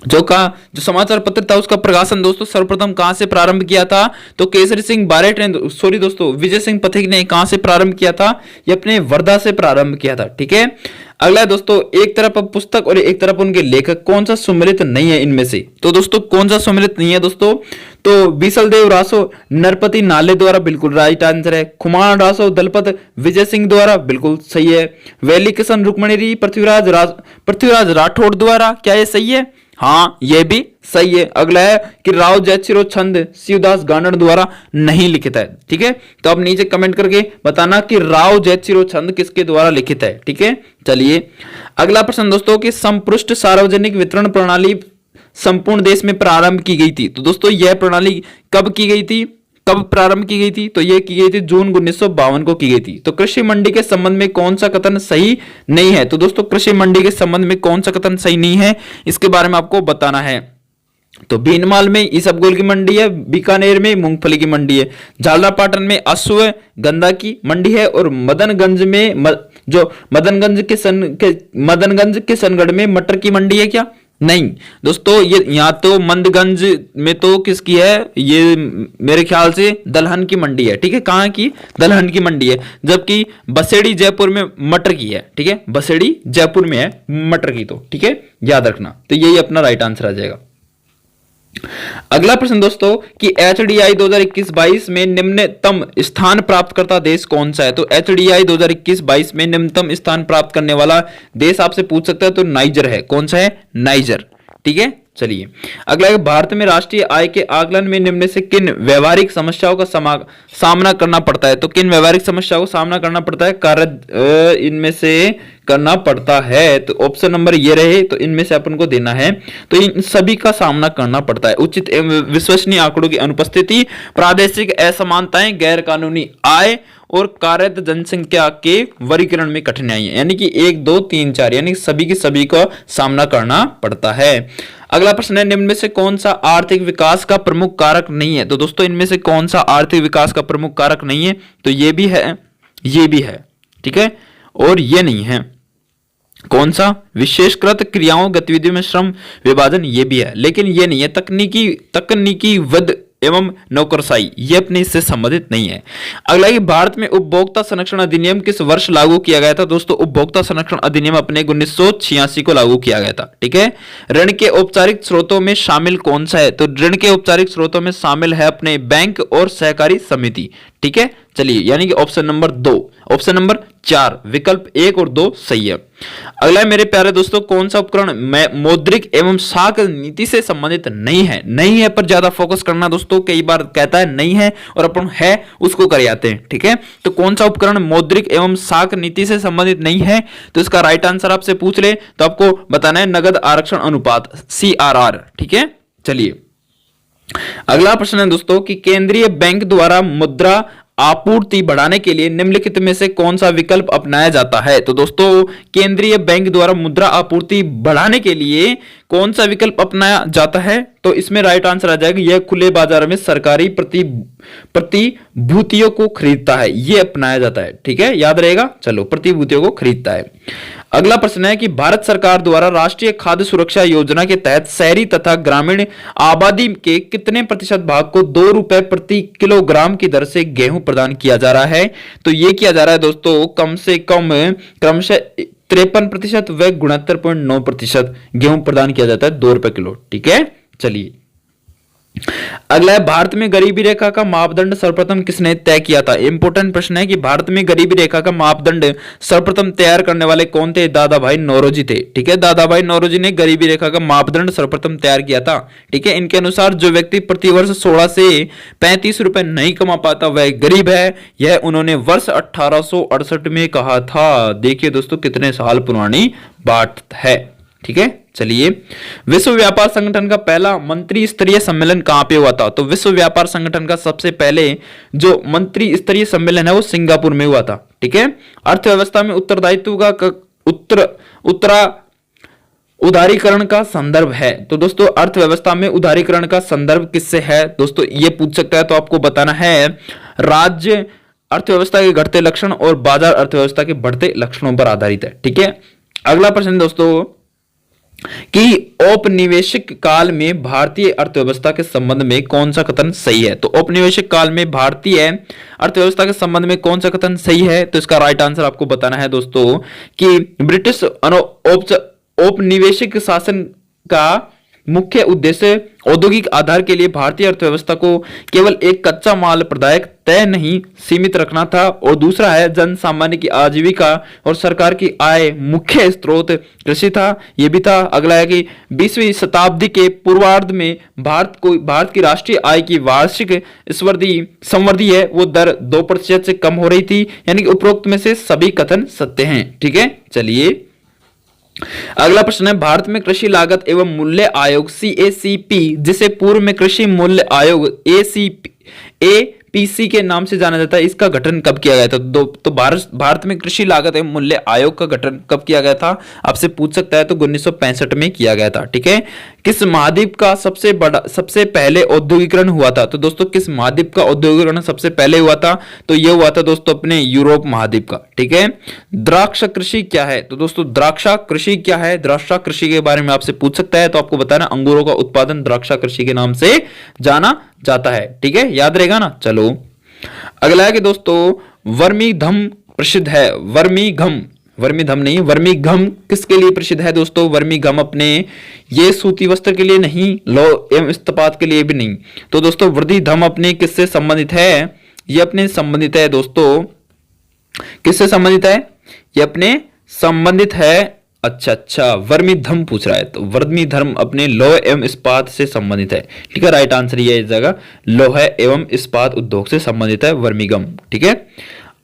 जो समाचार पत्र था उसका प्रकाशन दोस्तों सर्वप्रथम कहां से प्रारंभ किया था। तो केसरी सिंह बारेट ने, सॉरी दोस्तों, विजय सिंह पथिक ने कहां से प्रारंभ किया था। ये अपने वर्धा से प्रारंभ किया था, ठीक है। अगला है दोस्तों, एक तरफ अब पुस्तक और एक तरफ उनके लेखक, कौन सा सम्मिलित नहीं है इनमें से? तो दोस्तों कौन सा सम्मिलित नहीं है दोस्तों? तो बीसलदेव रासो नरपति नाले द्वारा, बिल्कुल राइट आंसर है। खुमान रासो दलपत विजय सिंह द्वारा, बिल्कुल सही है। वैली किशन रुक्मणी पृथ्वीराज राठौड़ द्वारा, क्या ये सही है? हाँ ये भी सही है। अगला है कि राव जयचिरो छंद शिवदास गानड़ द्वारा नहीं लिखित है। ठीक है, तो अब नीचे कमेंट करके बताना कि राव जयचिरो छंद किसके द्वारा लिखित है। ठीक है, चलिए अगला प्रश्न दोस्तों, कि संपुष्ट सार्वजनिक वितरण प्रणाली संपूर्ण देश में प्रारंभ की गई थी। तो दोस्तों यह प्रणाली कब की गई थी, कब प्रारंभ की गई थी? तो यह की गई थी जून 1952 को की गई थी। तो कृषि मंडी के संबंध में कौन सा कथन सही नहीं है? तो दोस्तों कृषि मंडी के संबंध में कौन सा कथन सही नहीं है, इसके बारे में आपको बताना है। तो भीनमाल में इसबगोल की मंडी है, बीकानेर में मूंगफली की मंडी है, झालरापाटन में अश्वगंधा की मंडी है, और मदनगंज में मदनगंज के सनगढ़ में मटर की मंडी है क्या? नहीं दोस्तों, ये यहाँ तो मंदगंज में तो किसकी है, ये मेरे ख्याल से दलहन की मंडी है। ठीक है, कहाँ की? दलहन की मंडी है। जबकि बसेड़ी जयपुर में मटर की है। ठीक है, बसेड़ी जयपुर में है मटर की। तो ठीक है, याद रखना। तो यही अपना राइट आंसर आ जाएगा। अगला प्रश्न दोस्तों, कि HDI 2021-22 में निम्नतम स्थान प्राप्त करता देश कौन सा है? तो HDI 2021-22 में निम्नतम स्थान प्राप्त करने वाला देश आपसे पूछ सकता है, तो नाइजर है। कौन सा है? नाइजर। ठीक है, चलिए अगला है, भारत में राष्ट्रीय आय के आकलन में निम्न से किन व्यवहारिक समस्याओं का सामना करना पड़ता है? तो किन व्यवहारिक समस्याओं का सामना करना पड़ता है? कार्य इनमें से करना पड़ता है। तो ऑप्शन नंबर ये रहे, तो इनमें से अपन को देना है। तो इन सभी का सामना करना पड़ता है। उचित एवं विश्वसनीय आंकड़ों की अनुपस्थिति, प्रादेशिक असमानताएं, गैर कानूनी आय और कार्यरत जनसंख्या के वर्गीकरण में कठिनाई है। यानी कि 1 2 3 4 यानी सभी की सभी का सामना करना पड़ता है। अगला प्रश्न है, निम्न में से कौन सा आर्थिक विकास का प्रमुख कारक नहीं है? तो दोस्तों इनमें से कौन सा आर्थिक विकास का प्रमुख कारक नहीं है? तो ये भी है, ये भी है। ठीक है, और ये नहीं है। कौन सा? विशेषकृत क्रियाओं गतिविधियों में श्रम विभाजन, ये भी है, लेकिन ये नहीं है। तकनीकी वध एवं नौकरशाही, ये अपने इससे संबंधित नहीं है। अगला है, भारत में उपभोक्ता संरक्षण अधिनियम किस वर्ष लागू किया गया था? दोस्तों उपभोक्ता संरक्षण अधिनियम अपने 1986 को लागू किया गया था। ठीक है, ऋण के औपचारिक स्रोतों में शामिल कौन सा है? तो ऋण के औपचारिक स्रोतों में शामिल है अपने बैंक और सहकारी समिति। ठीक है, चलिए यानी कि ऑप्शन नंबर 2, ऑप्शन नंबर 4, विकल्प 1 और 2 सही है। अगला है मेरे प्यारे दोस्तों, कौन सा उपकरण मौद्रिक एवं साख नीति से संबंधित नहीं है? नहीं है पर ज्यादा फोकस करना दोस्तों, कई बार कहता है नहीं है और अपन है उसको कर जाते हैं। ठीक है, तो कौन सा उपकरण मौद्रिक एवं साख नीति से संबंधित नहीं है? तो इसका राइट आंसर आपसे पूछ ले तो आपको बताना है नगद आरक्षण अनुपात, CRR। ठीक है, चलिए अगला प्रश्न है दोस्तों, कि केंद्रीय बैंक द्वारा मुद्रा आपूर्ति बढ़ाने के लिए निम्नलिखित में से कौन सा विकल्प अपनाया जाता है? तो दोस्तों केंद्रीय बैंक द्वारा मुद्रा आपूर्ति बढ़ाने के लिए कौन सा विकल्प अपनाया जाता है? तो इसमें राइट आंसर आ जाएगा, यह खुले बाजार में सरकारी प्रतिभूतियों को खरीदता है, यह अपनाया जाता है। ठीक है, याद रहेगा। चलो, प्रतिभूतियों को खरीदता है। अगला प्रश्न है कि भारत सरकार द्वारा राष्ट्रीय खाद्य सुरक्षा योजना के तहत शहरी तथा ग्रामीण आबादी के कितने प्रतिशत भाग को 2 रुपए प्रति किलोग्राम की दर से गेहूं प्रदान किया जा रहा है? तो यह किया जा रहा है दोस्तों कम से कम क्रमशः 53% व 69.9% गेहूं प्रदान किया जाता है 2 रुपए किलो। ठीक है, चलिए अगला है, भारत में गरीबी रेखा का मापदंड सर्वप्रथम किसने तय किया था? इंपोर्टेंट प्रश्न है कि भारत में गरीबी रेखा का मापदंड सर्वप्रथम तैयार करने वाले कौन थे? दादा भाई नौरोजी थे। ठीक है, दादा भाई नौरोजी ने गरीबी रेखा का मापदंड सर्वप्रथम तैयार किया था। ठीक है, इनके अनुसार जो व्यक्ति प्रतिवर्ष 16 से 35 रुपए नहीं कमा पाता वह गरीब है, यह उन्होंने वर्ष 1868 में कहा था। देखिए दोस्तों कितने साल पुरानी बात है। ठीक है, चलिए विश्व व्यापार संगठन का पहला मंत्री स्तरीय सम्मेलन कहां पे हुआ था? तो विश्व व्यापार संगठन का सबसे पहले जो मंत्री स्तरीय सम्मेलन है वो सिंगापुर में हुआ था। ठीक है, अर्थव्यवस्था में उत्तरदायित्व का उदारीकरण का संदर्भ है। तो दोस्तों अर्थव्यवस्था में उदारीकरण का संदर्भ किससे है? दोस्तों ये पूछ सकता है, तो आपको बताना है राज्य अर्थव्यवस्था के घटते लक्षण और बाजार अर्थव्यवस्था के बढ़ते लक्षणों पर आधारित है। ठीक है, अगला प्रश्न दोस्तों, कि औपनिवेशिक काल में भारतीय अर्थव्यवस्था के संबंध में कौन सा कथन सही है। तो औपनिवेशिक काल में भारतीय अर्थव्यवस्था के संबंध में कौन सा कथन सही है, तो इसका राइट आंसर आपको बताना है दोस्तों कि ब्रिटिश औपनिवेशिक शासन का मुख्य उद्देश्य औद्योगिक आधार के लिए भारतीय अर्थव्यवस्था को केवल एक कच्चा माल प्रदायक तय नहीं सीमित रखना था, और दूसरा है जन सामान्य की आजीविका और सरकार की आय मुख्य स्रोत कृषि था, यह भी था। अगला है कि 20वीं शताब्दी के पूर्वार्ध में भारत की राष्ट्रीय आय की वार्षिक संवृद्धि है वो दर 2% से कम हो रही थी, यानी कि उपरोक्त में से सभी कथन सत्य हैं। ठीक है, चलिए अगला प्रश्न है, भारत में कृषि लागत एवं मूल्य आयोग CACP, जिसे पूर्व में कृषि मूल्य आयोग APC के नाम से जाना जाता है, इसका गठन कब किया गया था। तो भारत में कृषि लागत एवं मूल्य आयोग का गठन कब किया गया था, आपसे पूछ सकता है। तो 1965 में किया गया था। ठीक है, किस महाद्वीप का सबसे पहले औद्योगिकरण हुआ था। तो दोस्तों किस महाद्वीप का औद्योगिकरण सबसे पहले हुआ था, तो यह हुआ था दोस्तों अपने यूरोप महाद्वीप का। ठीक है, द्राक्षा कृषि क्या है। तो दोस्तों द्राक्षा कृषि क्या है, द्राक्षा कृषि के बारे में आपसे पूछ सकता है। तो आपको बताना अंगूरों का उत्पादन द्राक्षा कृषि के नाम से जाना जाता है। ठीक है, याद रहेगा ना। चलो अगला है कि दोस्तों वर्मी घम प्रसिद्ध है। वर्मी घम किसके लिए प्रसिद्ध है दोस्तों। वर्मी घम अपने ये सूती वस्त्र के लिए नहीं, लौह एवं इस्पात के लिए भी नहीं। तो दोस्तों वर्दी धम अपने किससे संबंधित है, ये अपने संबंधित है दोस्तों, किससे संबंधित है, ये अपने संबंधित है। अच्छा वर्मी धर्म पूछ रहा है, तो वर्मी धर्म अपने लौह एवं इस्पात से संबंधित है। ठीक है, राइट आंसर ये इस जगह लौह एवं इस्पात उद्योग से संबंधित है वर्मीगम। ठीक है,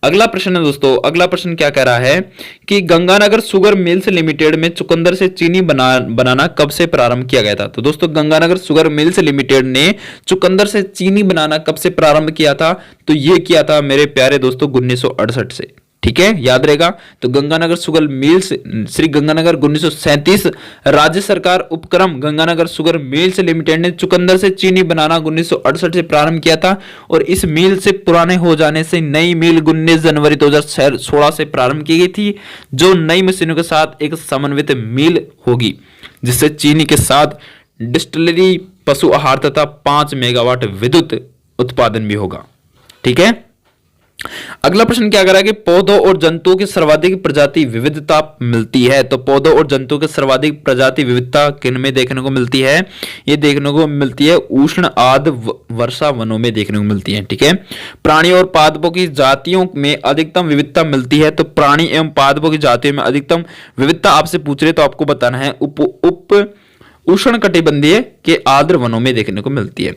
अगला प्रश्न है दोस्तों, अगला प्रश्न क्या कह रहा है कि गंगानगर शुगर मिल्स लिमिटेड में चुकंदर से चीनी बनाना कब से प्रारंभ किया गया था। तो दोस्तों गंगानगर शुगर मिल्स लिमिटेड ने चुकंदर से चीनी बनाना कब से प्रारंभ किया था, तो ये किया था मेरे प्यारे दोस्तों 1968 से। ठीक है, याद रहेगा। तो गंगानगर शुगर मिल्स श्री गंगानगर 1937 राज्य सरकार उपक्रम गंगानगर शुगर मिल्स लिमिटेड ने चुकंदर से चीनी बनाना 1968 से प्रारंभ किया था, और इस मिल से पुराने हो जाने से नई मिल 19 जनवरी 2016 से प्रारंभ की गई थी, जो नई मशीनों के साथ एक समन्वित मिल होगी, जिससे चीनी के साथ डिस्टिलरी, पशु आहार तथा 5 मेगावाट विद्युत उत्पादन भी होगा। ठीक है, अगला प्रश्न क्या कर रहा है कि पौधों और जंतुओं की सर्वाधिक प्रजाति विविधता मिलती है। तो पौधों और जंतुओं की सर्वाधिक प्रजाति विविधता किन में देखने को मिलती है, ये देखने को मिलती है उष्ण आर्द्र वर्षा वनों में देखने को मिलती है। ठीक है, प्राणी और पादपों की जातियों में अधिकतम विविधता मिलती है। तो प्राणी एवं पादपों की जातियों में अधिकतम विविधता आपसे पूछ रहे, तो आपको बताना है उप उष्ण कटिबंधीय के आर्द्र वनों में देखने को मिलती है।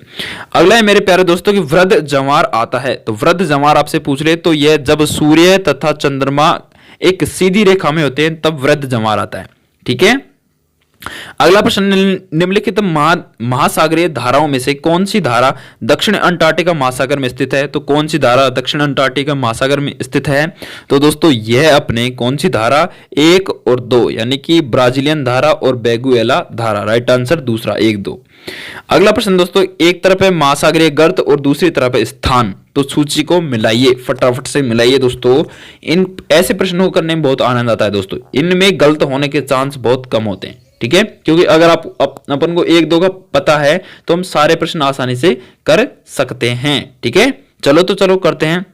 अगला है मेरे प्यारे दोस्तों कि वृद्ध जवार आता है। तो वृद्ध जवार आपसे पूछ रहे, तो यह जब सूर्य तथा चंद्रमा एक सीधी रेखा में होते हैं तब वृद्ध जवार आता है। ठीक है, अगला प्रश्न, निम्नलिखित महासागरीय धाराओं में से कौन सी धारा दक्षिण अंटार्कटिका महासागर में स्थित है। तो कौन सी धारा दक्षिण अंटार्कटिका महासागर में स्थित है, तो दोस्तों यह अपने कौन सी धारा 1 और 2, यानी कि ब्राजीलियन धारा और बेगुएला धारा। राइट आंसर दूसरा 1, 2। अगला प्रश्न दोस्तों, एक तरफ है महासागरीय गर्त और दूसरी तरफ है स्थान, तो सूची को मिलाइए, फटाफट से मिलाइए दोस्तों। इन ऐसे प्रश्नों को करने में बहुत आनंद आता है दोस्तों, इनमें गलत होने के चांस बहुत कम होते हैं। ठीक है, क्योंकि अगर आप अपन को 1, 2 का पता है तो हम सारे प्रश्न आसानी से कर सकते हैं। ठीक है, चलो करते हैं।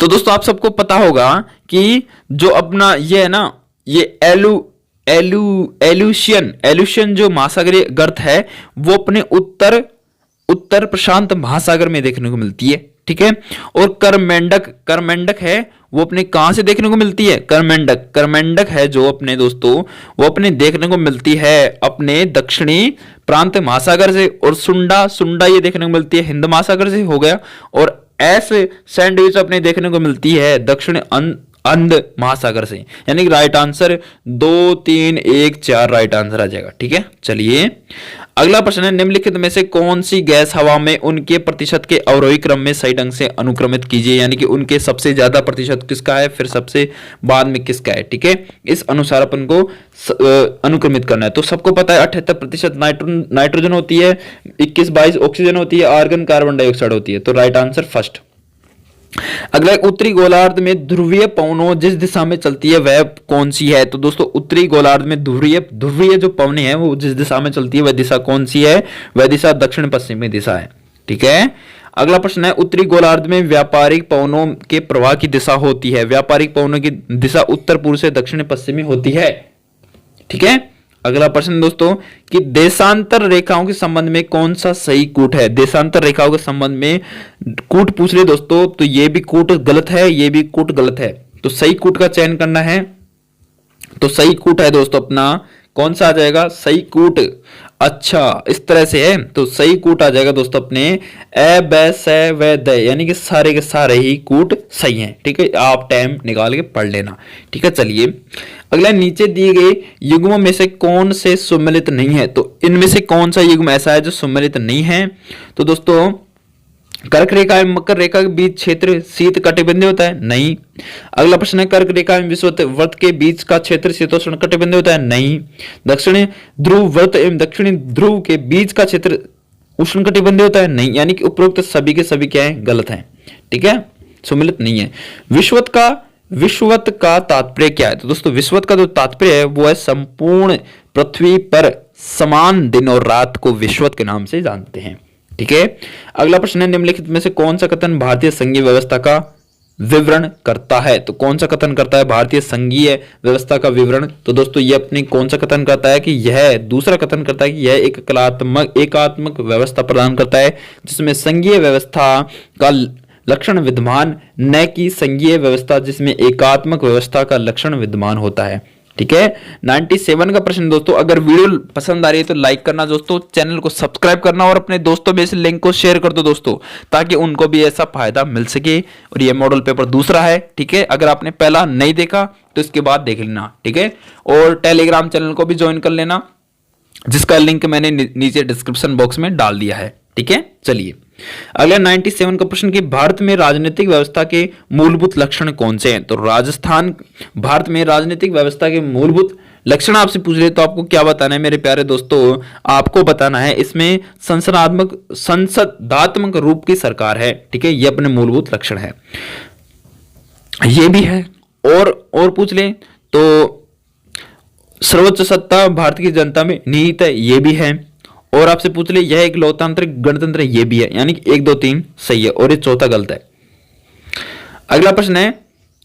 तो दोस्तों आप सबको पता होगा कि जो अपना ये है ना, ये एलुशियन जो महासागरीय गर्त है वो अपने उत्तर प्रशांत महासागर में देखने को मिलती है। ठीक है, और करमेंडक है वो अपने कहां से देखने को मिलती है, करमेंडक है जो अपने दोस्तों वो अपने देखने को मिलती है अपने दक्षिणी प्रांत महासागर से, और सुंडा ये देखने को मिलती है हिंद महासागर से हो गया, और एस सैंडविच अपने देखने को मिलती है दक्षिण अंध महासागर से। यानी कि राइट आंसर 2, 3, 1, 4 राइट आंसर आ जाएगा। ठीक है, चलिए अगला प्रश्न है, निम्नलिखित में से कौन सी गैस हवा में उनके प्रतिशत के अवरोही क्रम में सही ढंग से अनुक्रमित कीजिए, यानी कि उनके सबसे ज्यादा प्रतिशत किसका है, फिर सबसे बाद में किसका है। ठीक है, इस अनुसार अपन को अनुक्रमित करना है। तो सबको पता है 78% नाइट्रोजन होती है, 21-22 ऑक्सीजन होती है, आर्गन कार्बन डाइऑक्साइड होती है। तो राइट आंसर फर्स्ट। अगला, उत्तरी गोलार्ध में ध्रुवीय पवनों जिस दिशा में चलती है वह कौन सी है? तो दोस्तों उत्तरी गोलार्ध में ध्रुवीय जो पवनें हैं वो जिस दिशा में चलती है वह दिशा कौन सी है? वह दिशा दक्षिण पश्चिमी दिशा है। ठीक है। अगला प्रश्न है, उत्तरी गोलार्ध में व्यापारिक पवनों के प्रवाह की दिशा होती है। व्यापारिक पवनों की दिशा उत्तर पूर्व से दक्षिण पश्चिमी होती है। ठीक है। अगला प्रश्न दोस्तों कि देशांतर रेखाओं के संबंध में कौन सा सही कूट है? देशांतर रेखाओं के संबंध में कूट पूछ रहे दोस्तों, तो ये भी कूट गलत है, ये भी कूट गलत है, तो सही कूट का चयन करना है। तो सही कूट है दोस्तों अपना कौन सा आ जाएगा? सही कूट। अच्छा, इस तरह से है तो सही कूट आ जाएगा दोस्तों अपने ए ब स व द, यानी कि सारे के सारे ही कूट सही हैं। ठीक है, आप टाइम निकाल के पढ़ लेना। ठीक है, चलिए अगला, नीचे दिए गए युग्मों में से कौन से सुमेलित नहीं है? तो इनमें से कौन सा युग्म ऐसा है जो सुमेलित नहीं है? तो दोस्तों कर्क रेखा एवं मकर रेखा के बीच क्षेत्र शीत कटिबंधीय होता है? नहीं। अगला प्रश्न है, कर्क रेखा एवं विषुवत वृत्त के बीच का क्षेत्र शीतोष्ण कटिबंधीय होता है? नहीं। दक्षिणी ध्रुव वृत्त एवं दक्षिणी ध्रुव के बीच का क्षेत्र उष्ण कटिबंधीय होता है? नहीं। यानी कि उपरोक्त सभी के सभी क्या है? गलत है। ठीक है, सुमेलित नहीं है। विषुवत का तात्पर्य क्या है? तो दोस्तों विषुवत का जो तात्पर्य है वो है संपूर्ण पृथ्वी पर समान दिन और रात को विषुवत के नाम से जानते हैं। ठीक है। अगला प्रश्न है, निम्नलिखित में से कौन सा कथन भारतीय संघीय व्यवस्था का विवरण करता है? तो कौन सा कथन करता है भारतीय संघीय व्यवस्था का विवरण? तो दोस्तों ये अपनी कौन सा कथन करता है कि यह, दूसरा कथन करता है कि यह एक एकात्मक व्यवस्था प्रदान करता है जिसमें संघीय व्यवस्था का लक्षण विद्यमान, न कि संघीय व्यवस्था जिसमें एकात्मक व्यवस्था का लक्षण विद्यमान होता है। ठीक है। 97 का प्रश्न दोस्तों, अगर वीडियो पसंद आ रही है तो लाइक करना दोस्तों, चैनल को सब्सक्राइब करना और अपने दोस्तों में इस लिंक को शेयर कर दो दोस्तों, ताकि उनको भी ऐसा फायदा मिल सके। और ये मॉडल पेपर दूसरा है। ठीक है, अगर आपने पहला नहीं देखा तो इसके बाद देख लेना। ठीक है, और टेलीग्राम चैनल को भी ज्वाइन कर लेना, जिसका लिंक मैंने नीचे डिस्क्रिप्शन बॉक्स में डाल दिया है। ठीक है, चलिए अगला 97 का प्रश्न कि भारत में राजनीतिक व्यवस्था के मूलभूत लक्षण कौन से हैं? तो भारत में राजनीतिक व्यवस्था के मूलभूत लक्षण आपसे पूछ रहे तो आपको क्या बताना है मेरे प्यारे दोस्तों? आपको बताना है इसमें संसदात्मक रूप की सरकार है। ठीक है, ये अपने मूलभूत लक्षण है। ये भी है, और पूछ ले तो सर्वोच्च सत्ता भारत की जनता में निहित है, ये भी है। और आपसे पूछ ले यह एक लोकतांत्रिक गणतंत्र है, ये भी है। यानी कि 1 2 3 सही है और ये चौथा गलत है। अगला प्रश्न है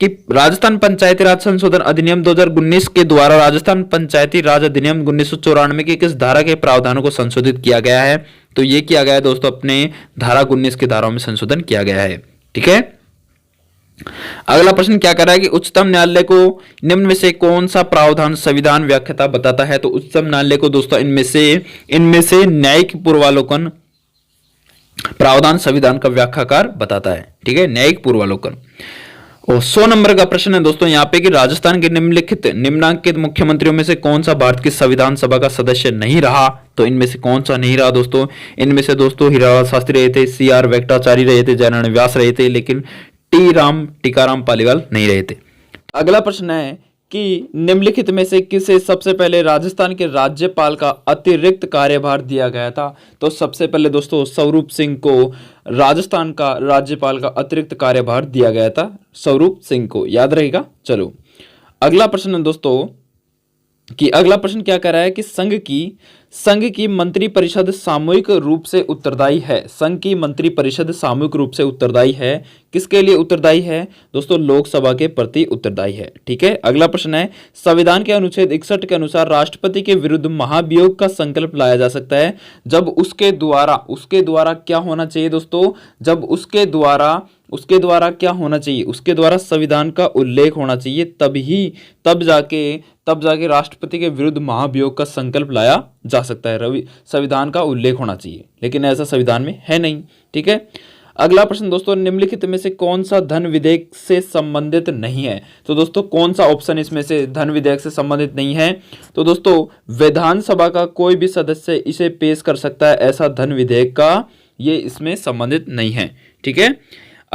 कि राजस्थान पंचायती राज संशोधन अधिनियम 2019 के द्वारा राजस्थान पंचायती राज अधिनियम 1994 की किस धारा के प्रावधानों को संशोधित किया गया है? तो ये किया गया है दोस्तों अपने धारा 19 की धाराओं में संशोधन किया गया है। ठीक है। अगला प्रश्न क्या कर रहा है कि उच्चतम न्यायालय को निम्न में से कौन सा प्रावधान संविधान व्याख्याता बताता है? तो उच्चतम न्यायालय को दोस्तों इनमें से न्यायिक पूर्वावलोकन प्रावधान संविधान का व्याख्याकार बताता है। ठीक है, न्यायिक पूर्वावलोकन। और 100 नंबर का प्रश्न है दोस्तों यहाँ पे कि राजस्थान के निम्नांकित मुख्यमंत्रियों में से कौन सा भारत की संविधान सभा का सदस्य नहीं रहा? तो इनमें से कौन सा नहीं रहा दोस्तों? इनमें से दोस्तों हीरालाल शास्त्री रहे थे, CR वेंकटाचार्य रहे थे, जयनारायण व्यास रहे थे, लेकिन टीकाराम पालीवाल नहीं रहे थे। अगला प्रश्न है कि निम्नलिखित में से किसे सबसे पहले राजस्थान के राज्यपाल का अतिरिक्त कार्यभार दिया गया था? तो सबसे पहले दोस्तों स्वरूप सिंह को राजस्थान का राज्यपाल का अतिरिक्त कार्यभार दिया गया था, स्वरूप सिंह को, याद रहेगा। चलो अगला प्रश्न दोस्तों कि अगला प्रश्न क्या कह रहा है कि संघ की मंत्रिपरिषद सामूहिक रूप से उत्तरदायी है। संघ की मंत्रिपरिषद सामूहिक रूप से उत्तरदायी है। किसके लिए उत्तरदायी है दोस्तों? लोकसभा के प्रति उत्तरदायी है। ठीक है। अगला प्रश्न है संविधान के अनुच्छेद 61 के अनुसार राष्ट्रपति के विरुद्ध महाभियोग का संकल्प लाया जा सकता है जब उसके द्वारा क्या होना चाहिए दोस्तों? जब उसके द्वारा क्या होना चाहिए? उसके द्वारा संविधान का उल्लेख होना चाहिए, तब जाके राष्ट्रपति के विरुद्ध महाभियोग का संकल्प लाया जा सकता है। संविधान का उल्लेख होना चाहिए, लेकिन ऐसा संविधान में है नहीं। ठीक है। अगला प्रश्न दोस्तों निम्नलिखित में से कौन सा धन विधेयक से संबंधित नहीं है? तो दोस्तों कौन सा ऑप्शन इसमें से धन विधेयक से संबंधित नहीं है? तो दोस्तों विधानसभा का कोई भी सदस्य इसे पेश कर सकता है, ऐसा धन विधेयक का ये इसमें संबंधित नहीं है। ठीक है।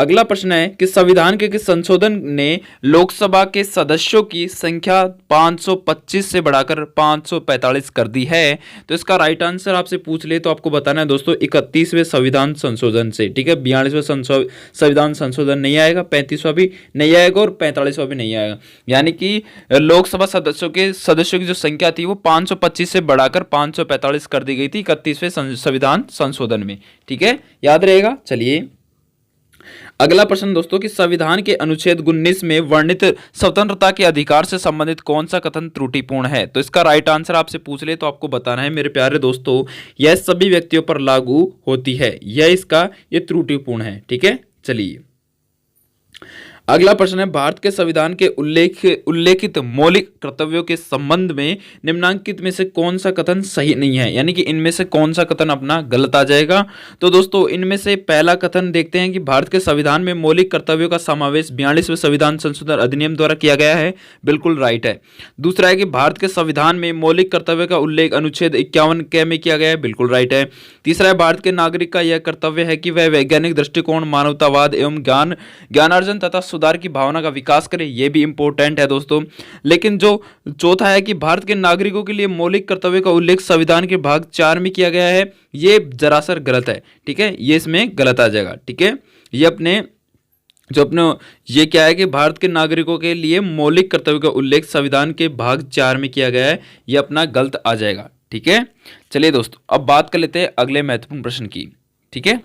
अगला प्रश्न है कि संविधान के किस संशोधन ने लोकसभा के सदस्यों की संख्या 525 से बढ़ाकर 545 कर दी है? तो इसका राइट आंसर आपसे पूछ ले तो आपको बताना है दोस्तों 31वें संविधान संशोधन से, ठीक है। 42वें संविधान संशोधन नहीं आएगा, 35वां भी नहीं आएगा और 45वां भी नहीं आएगा। यानी कि लोकसभा सदस्यों की जो संख्या थी वो 525 से बढ़ाकर 545 कर दी गई थी 31वें संविधान संशोधन में, ठीक है, याद रहेगा। चलिए अगला प्रश्न दोस्तों कि संविधान के अनुच्छेद 19 में वर्णित स्वतंत्रता के अधिकार से संबंधित कौन सा कथन त्रुटिपूर्ण है? तो इसका राइट आंसर आपसे पूछ ले तो आपको बताना है मेरे प्यारे दोस्तों, यह सभी व्यक्तियों पर लागू होती है, ये त्रुटिपूर्ण है, ठीक है। चलिए अगला प्रश्न है भारत के संविधान के उल्लेखित मौलिक कर्तव्यों के संबंध में निम्नांकित में से कौन सा कथन सही नहीं है, यानी कि इनमें से कौन सा कथन अपना गलत आ जाएगा? तो दोस्तों इनमें से पहला कथन देखते हैं कि भारत के संविधान में मौलिक कर्तव्यों का समावेश 42वें संविधान संशोधन अधिनियम द्वारा किया गया है, बिल्कुल राइट है। दूसरा है कि भारत के संविधान में मौलिक कर्तव्य का उल्लेख अनुच्छेद 51 क में किया गया है, बिल्कुल राइट है। तीसरा है भारत के नागरिक का यह कर्तव्य है कि वह वैज्ञानिक दृष्टिकोण, मानवतावाद एवं ज्ञानार्जन तथा सुधार की भावना का विकास करें, यह भी इंपॉर्टेंट है दोस्तों। लेकिन जो चौथा है कि भारत के नागरिकों के लिए मौलिक कर्तव्य का उल्लेख संविधान के भाग 4 में किया गया है, ये जरासर गलत है, ठीक है, ये इसमें गलत आ जाएगा, ठीक है। ये क्या है कि भारत के नागरिकों के लिए मौलिक कर्तव्य का उल्लेख संविधान के भाग 4 में किया गया है, ये अपना गलत आ जाएगा, ठीक है। चलिए दोस्तों अब बात कर लेते हैं अगले महत्वपूर्ण प्रश्न की, ठीक है।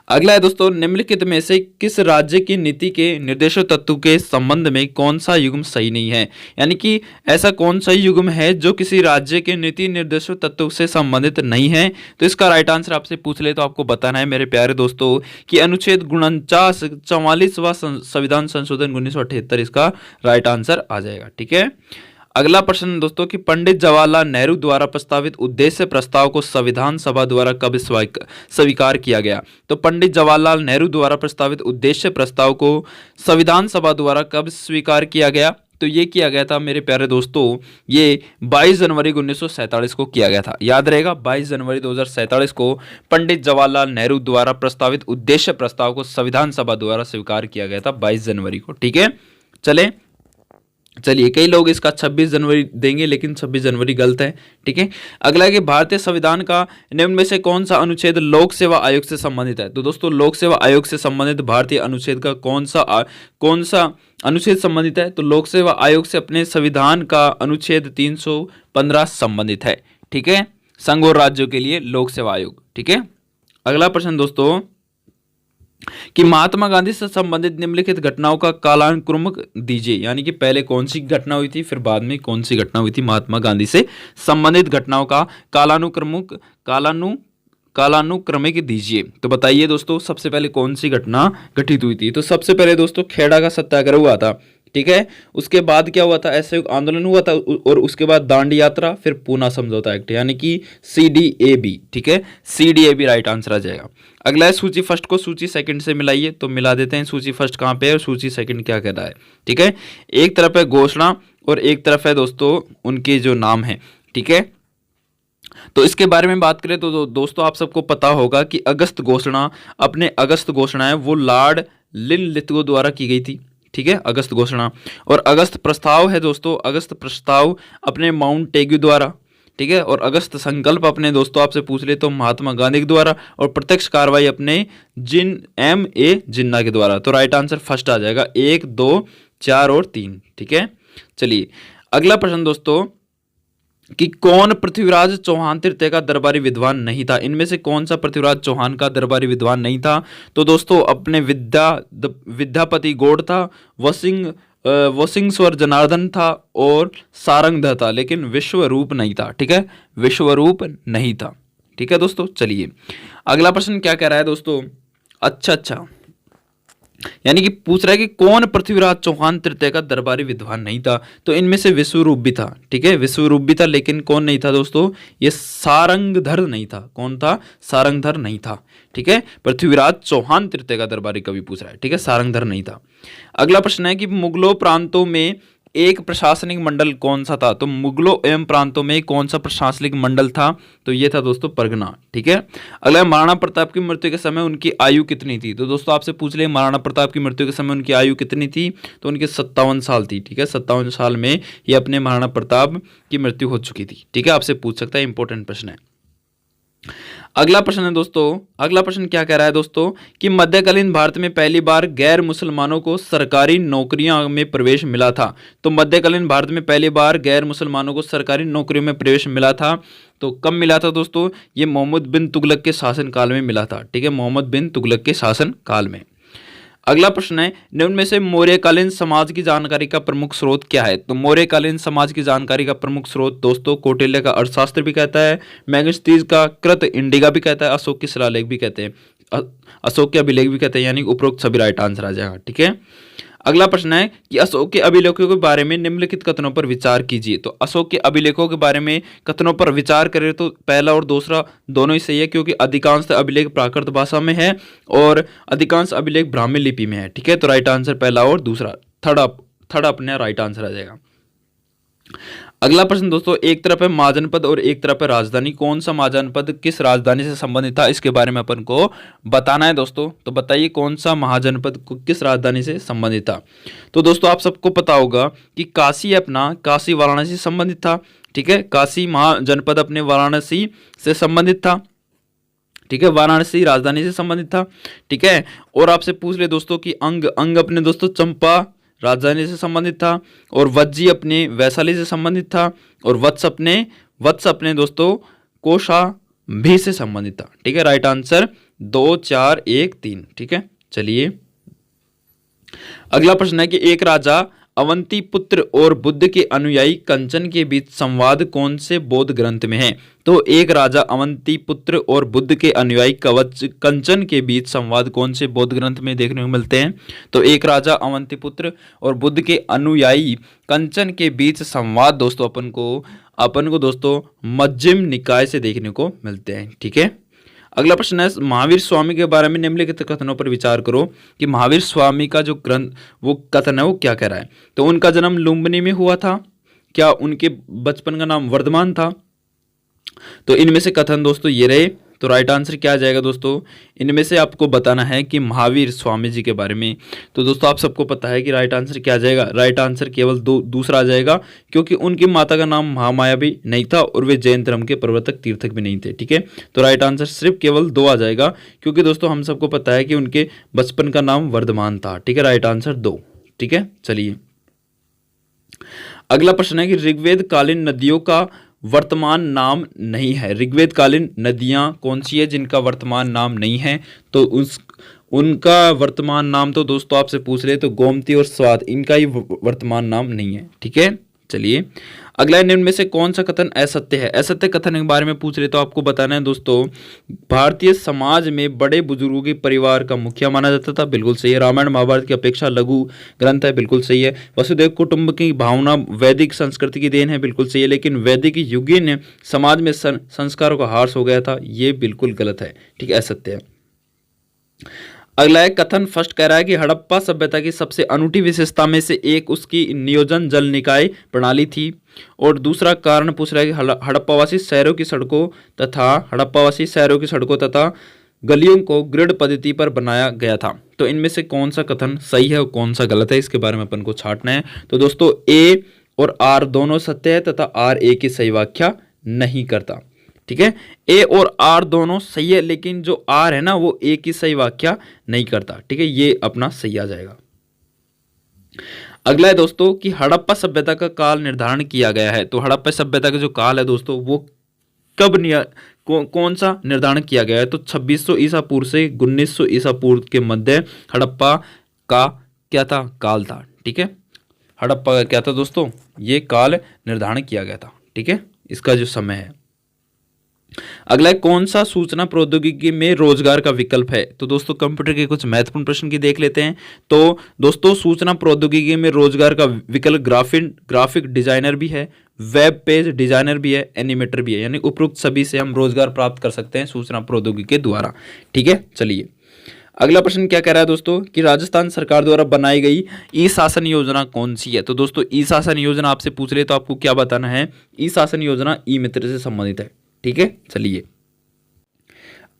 अगला है दोस्तों निम्नलिखित में से किस राज्य की नीति के निर्देशक तत्व के संबंध में कौन सा युग्म सही नहीं है, यानी कि ऐसा कौन सा युग्म है जो किसी राज्य के नीति निर्देशक तत्व से संबंधित नहीं है? तो इसका राइट आंसर आपसे पूछ ले तो आपको बताना है मेरे प्यारे दोस्तों कि अनुच्छेद 44वां संविधान संशोधन 1978 इसका राइट आंसर आ जाएगा, ठीक है। अगला प्रश्न दोस्तों कि पंडित जवाहरलाल नेहरू द्वारा प्रस्तावित उद्देश्य प्रस्ताव को संविधान सभा द्वारा कब स्वीकार किया गया? तो पंडित जवाहरलाल नेहरू द्वारा प्रस्तावित उद्देश्य प्रस्ताव को संविधान सभा द्वारा कब स्वीकार किया गया? तो ये किया गया था मेरे प्यारे दोस्तों, ये 22 जनवरी 1947 को किया गया था, याद रहेगा 22 जनवरी 2047 को पंडित जवाहरलाल नेहरू द्वारा प्रस्तावित उद्देश्य प्रस्ताव को संविधान सभा द्वारा स्वीकार किया गया था 22 जनवरी को, ठीक है। चलिए कई लोग इसका 26 जनवरी देंगे लेकिन 26 जनवरी गलत है, ठीक है। अगला है कि भारतीय संविधान का निम्न में से कौन सा अनुच्छेद लोक सेवा आयोग से संबंधित है? तो दोस्तों लोक सेवा आयोग से संबंधित भारतीय अनुच्छेद का कौन सा अनुच्छेद संबंधित है? तो लोक सेवा आयोग से अपने संविधान का अनुच्छेद 315 संबंधित है, ठीक है, संघ और राज्यों के लिए लोक सेवा आयोग, ठीक है। अगला प्रश्न दोस्तों कि महात्मा गांधी से संबंधित निम्नलिखित घटनाओं का कालानुक्रम दीजिए, यानी कि पहले कौन सी घटना हुई थी फिर बाद में कौन सी घटना हुई थी महात्मा गांधी से संबंधित घटनाओं का कालानुक्रमिक दीजिए। तो बताइए दोस्तों सबसे पहले कौन सी घटना घटित हुई थी? तो सबसे पहले दोस्तों खेड़ा का सत्याग्रह हुआ था, ठीक है। उसके बाद क्या हुआ था? असहयोग आंदोलन हुआ था और उसके बाद दांडी यात्रा, फिर पूना समझौता एक्ट, यानी कि CDAB, ठीक है, CDAB राइट आंसर आ जाएगा। अगला है सूची फर्स्ट को सूची सेकंड से मिलाइए, तो मिला देते हैं सूची फर्स्ट कहाँ पे है और सूची सेकंड क्या कह रहा है, ठीक है। एक तरफ है घोषणा और एक तरफ है दोस्तों उनके जो नाम है, ठीक है। तो इसके बारे में बात करें तो दोस्तों आप सबको पता होगा कि अगस्त घोषणा है वो लॉर्ड लिनलिथगो द्वारा की गई थी, ठीक है, अगस्त घोषणा। और अगस्त प्रस्ताव है दोस्तों, अगस्त प्रस्ताव अपने माउंट टेग्यू द्वारा, ठीक है। और अगस्त संकल्प अपने दोस्तों आपसे पूछ ले तो महात्मा गांधी के द्वारा, और प्रत्यक्ष कार्रवाई अपने MA जिन्ना के द्वारा। तो राइट आंसर फर्स्ट आ जाएगा, 1, 2, 4 और 3, ठीक है। चलिए अगला प्रश्न दोस्तों कि कौन पृथ्वीराज चौहान तृतीय का दरबारी विद्वान नहीं था? इनमें से कौन सा पृथ्वीराज चौहान का दरबारी विद्वान नहीं था? तो दोस्तों अपने विद्यापति गौड़ था, वसिंगस्वर जनार्दन था और सारंगधर था, लेकिन विश्वरूप नहीं था, ठीक है, विश्वरूप नहीं था, ठीक है दोस्तों। चलिए अगला प्रश्न क्या कह रहा है दोस्तों, अच्छा यानी कि पूछ रहा है कि कौन पृथ्वीराज चौहान तृतीय का दरबारी विद्वान नहीं था? तो इनमें से विश्वरूप भी था, ठीक है, विश्वरूप भी था, लेकिन कौन नहीं था दोस्तों? ये सारंगधर नहीं था। कौन था? सारंगधर नहीं था, ठीक है। पृथ्वीराज चौहान तृतीय का दरबारी कवि पूछ रहा है, ठीक है, सारंगधर नहीं था। अगला प्रश्न है कि मुगलों प्रांतों में एक प्रशासनिक मंडल कौन सा था? तो मुगलों एवं प्रांतों में कौन सा प्रशासनिक मंडल था? तो ये था दोस्तों परगना। ठीक है। अगला, महाराणा प्रताप की मृत्यु के समय उनकी आयु कितनी थी? तो दोस्तों आपसे पूछ ले, महाराणा प्रताप की मृत्यु के समय उनकी आयु कितनी थी? तो उनकी 57 साल थी। ठीक है, 57 साल में ये अपने महाराणा प्रताप की मृत्यु हो चुकी थी। ठीक है, आपसे पूछ सकता है, इंपॉर्टेंट प्रश्न है। अगला प्रश्न है दोस्तों, अगला प्रश्न क्या कह रहा है दोस्तों कि मध्यकालीन भारत में पहली बार गैर मुसलमानों को सरकारी नौकरियों में प्रवेश मिला था। तो मध्यकालीन भारत में पहली बार गैर मुसलमानों को सरकारी नौकरियों में प्रवेश मिला था। तो कब मिला था दोस्तों? ये मोहम्मद बिन तुगलक के शासन काल में मिला था। ठीक है, मोहम्मद बिन तुगलक के शासन काल में। अगला प्रश्न है, निम्न में से मौर्यकालीन समाज की जानकारी का प्रमुख स्रोत क्या है? तो मौर्यकालीन समाज की जानकारी का प्रमुख स्रोत दोस्तों कौटिल्य का अर्थशास्त्र भी कहता है, मैगस्थनीज का कृत इंडिका भी कहता है, अशोक के शिलालेख भी कहते हैं, अशोक के अभिलेख भी कहते हैं, यानी उपरोक्त सभी राइट आंसर आ जाएगा। ठीक है। अगला प्रश्न है कि अशोक के अभिलेखों के बारे में निम्नलिखित कथनों पर विचार कीजिए। तो अशोक के अभिलेखों के बारे में कथनों पर विचार करें तो पहला और दूसरा दोनों ही सही है, क्योंकि अधिकांश अभिलेख प्राकृत भाषा में है और अधिकांश अभिलेख ब्राह्मी लिपि में है। ठीक है, तो राइट आंसर पहला और दूसरा, थर्ड अपने राइट आंसर आ जाएगा। अगला प्रश्न दोस्तों, एक तरफ है महाजनपद और एक तरफ है राजधानी, कौन सा महाजनपद किस राजधानी से संबंधित था? इसके बारे में अपन को बताना है दोस्तों। तो बताइए कौन सा महाजनपद किस राजधानी से संबंधित था? तो दोस्तों आप सबको पता होगा कि काशी अपना काशी वाराणसी से संबंधित था। ठीक है, काशी महाजनपद अपने वाराणसी से संबंधित था। ठीक है, वाराणसी राजधानी से संबंधित था। ठीक है, और आपसे पूछ ले दोस्तों कि अंग अपने दोस्तों चंपा राजधानी से संबंधित था, और वज्जी अपने वैशाली से संबंधित था, और वत्स अपने दोस्तों कौशाम्बी से संबंधित था। ठीक है, राइट आंसर 2 4 1 3। ठीक है, चलिए अगला प्रश्न है कि एक राजा अवंती पुत्र और बुद्ध के अनुयायी कंचन के बीच संवाद कौन से बौद्ध ग्रंथ में है? तो एक राजा अवंती पुत्र और बुद्ध के अनुयायी कंचन के बीच संवाद कौन से बौद्ध ग्रंथ में देखने को मिलते हैं? तो एक राजा अवंती पुत्र और बुद्ध के अनुयायी कंचन के बीच संवाद दोस्तों अपन को दोस्तों मध्यम निकाय से देखने को मिलते हैं। ठीक है। अगला प्रश्न है, महावीर स्वामी के बारे में निम्नलिखित कथनों पर विचार करो कि महावीर स्वामी का जो ग्रंथ वो कथन है वो क्या कह रहा है? तो उनका जन्म लुम्बिनी में हुआ था, क्या उनके बचपन का नाम वर्धमान था? तो इनमें से कथन दोस्तों ये रहे। तो राइट आंसर क्या आ जाएगा दोस्तों? इनमें से आपको बताना है कि महावीर स्वामी जी के बारे में। तो दोस्तों आप सबको पता है कि राइट आंसर क्या आ जाएगा? राइट आंसर केवल दूसरा आ जाएगा, क्योंकि उनकी माता का नाम महामाया भी नहीं था और वे जैन धर्म के प्रवर्तक तीर्थक भी नहीं थे। ठीक है, तो राइट आंसर सिर्फ केवल 2 आ जाएगा, क्योंकि दोस्तों हम सबको पता है कि उनके बचपन का नाम वर्धमान था। ठीक है, राइट आंसर 2। ठीक है, चलिए अगला प्रश्न है कि ऋग्वेद कालीन नदियों का वर्तमान नाम नहीं है। ऋग्वेद कालीन नदियां कौन सी है जिनका वर्तमान नाम नहीं है? तो उनका वर्तमान नाम तो दोस्तों आपसे पूछ ले तो गोमती और स्वात, इनका ही वर्तमान नाम नहीं है। ठीक है, चलिए अगला, निम्न में से कौन सा कथन असत्य है? असत्य कथन के बारे में पूछ रहे तो आपको बताना है दोस्तों, भारतीय समाज में बड़े बुजुर्गों के परिवार का मुखिया माना जाता था, बिल्कुल सही है। रामायण महाभारत की अपेक्षा लघु ग्रंथ है, बिल्कुल सही है। वसुदेव कुटुंब की भावना वैदिक संस्कृति की देन है, बिल्कुल सही है। लेकिन वैदिक युगीन समाज में संस्कारों का ह्रास हो गया था, ये बिल्कुल गलत है। ठीक है, असत्य है। अगला है कथन फर्स्ट कह रहा है कि हड़प्पा सभ्यता की सबसे अनूठी विशेषता में से एक उसकी नियोजन जल निकाय प्रणाली थी, और दूसरा कारण पूछ रहा है कि हड़प्पावासी शहरों की सड़कों तथा गलियों को ग्रिड पद्धति पर बनाया गया था। तो इनमें से कौन सा कथन सही है और कौन सा गलत है, इसके बारे में अपन को छांटना है। तो दोस्तों ए और आर दोनों सत्य है तथा आर ए की सही व्याख्या नहीं करता। ठीक है, ए और आर दोनों सही है, लेकिन जो आर है ना वो ए की सही व्याख्या नहीं करता। ठीक है, ये अपना सही आ जाएगा। अगला है दोस्तों कि हड़प्पा सभ्यता का काल निर्धारण किया गया है। तो हड़प्पा सभ्यता का जो काल है दोस्तों वो कब कौन सा निर्धारण किया गया है? तो 2600 ईसा पूर्व से 1900 ईसा पूर्व के मध्य हड़प्पा का क्या था? काल था। ठीक है, हड़प्पा का क्या था दोस्तों? ये काल निर्धारण किया गया था। ठीक है, इसका जो समय है। अगला कौन सा सूचना प्रौद्योगिकी में रोजगार का विकल्प है? तो दोस्तों कंप्यूटर के कुछ महत्वपूर्ण प्रश्न की देख लेते हैं। तो दोस्तों सूचना प्रौद्योगिकी में रोजगार का विकल्प ग्राफिक डिजाइनर भी है, वेब पेज डिजाइनर भी है, एनिमेटर भी है, यानी उपरोक्त सभी से हम रोजगार प्राप्त कर सकते हैं सूचना प्रौद्योगिकी के द्वारा। ठीक है, चलिए अगला प्रश्न क्या कह रहा है दोस्तों कि राजस्थान सरकार द्वारा बनाई गई ई शासन योजना कौन सी है। तो दोस्तों ई शासन योजना आपसे पूछ रहे तो आपको क्या बताना है, ई शासन योजना ई मित्र से संबंधित है। ठीक है, चलिए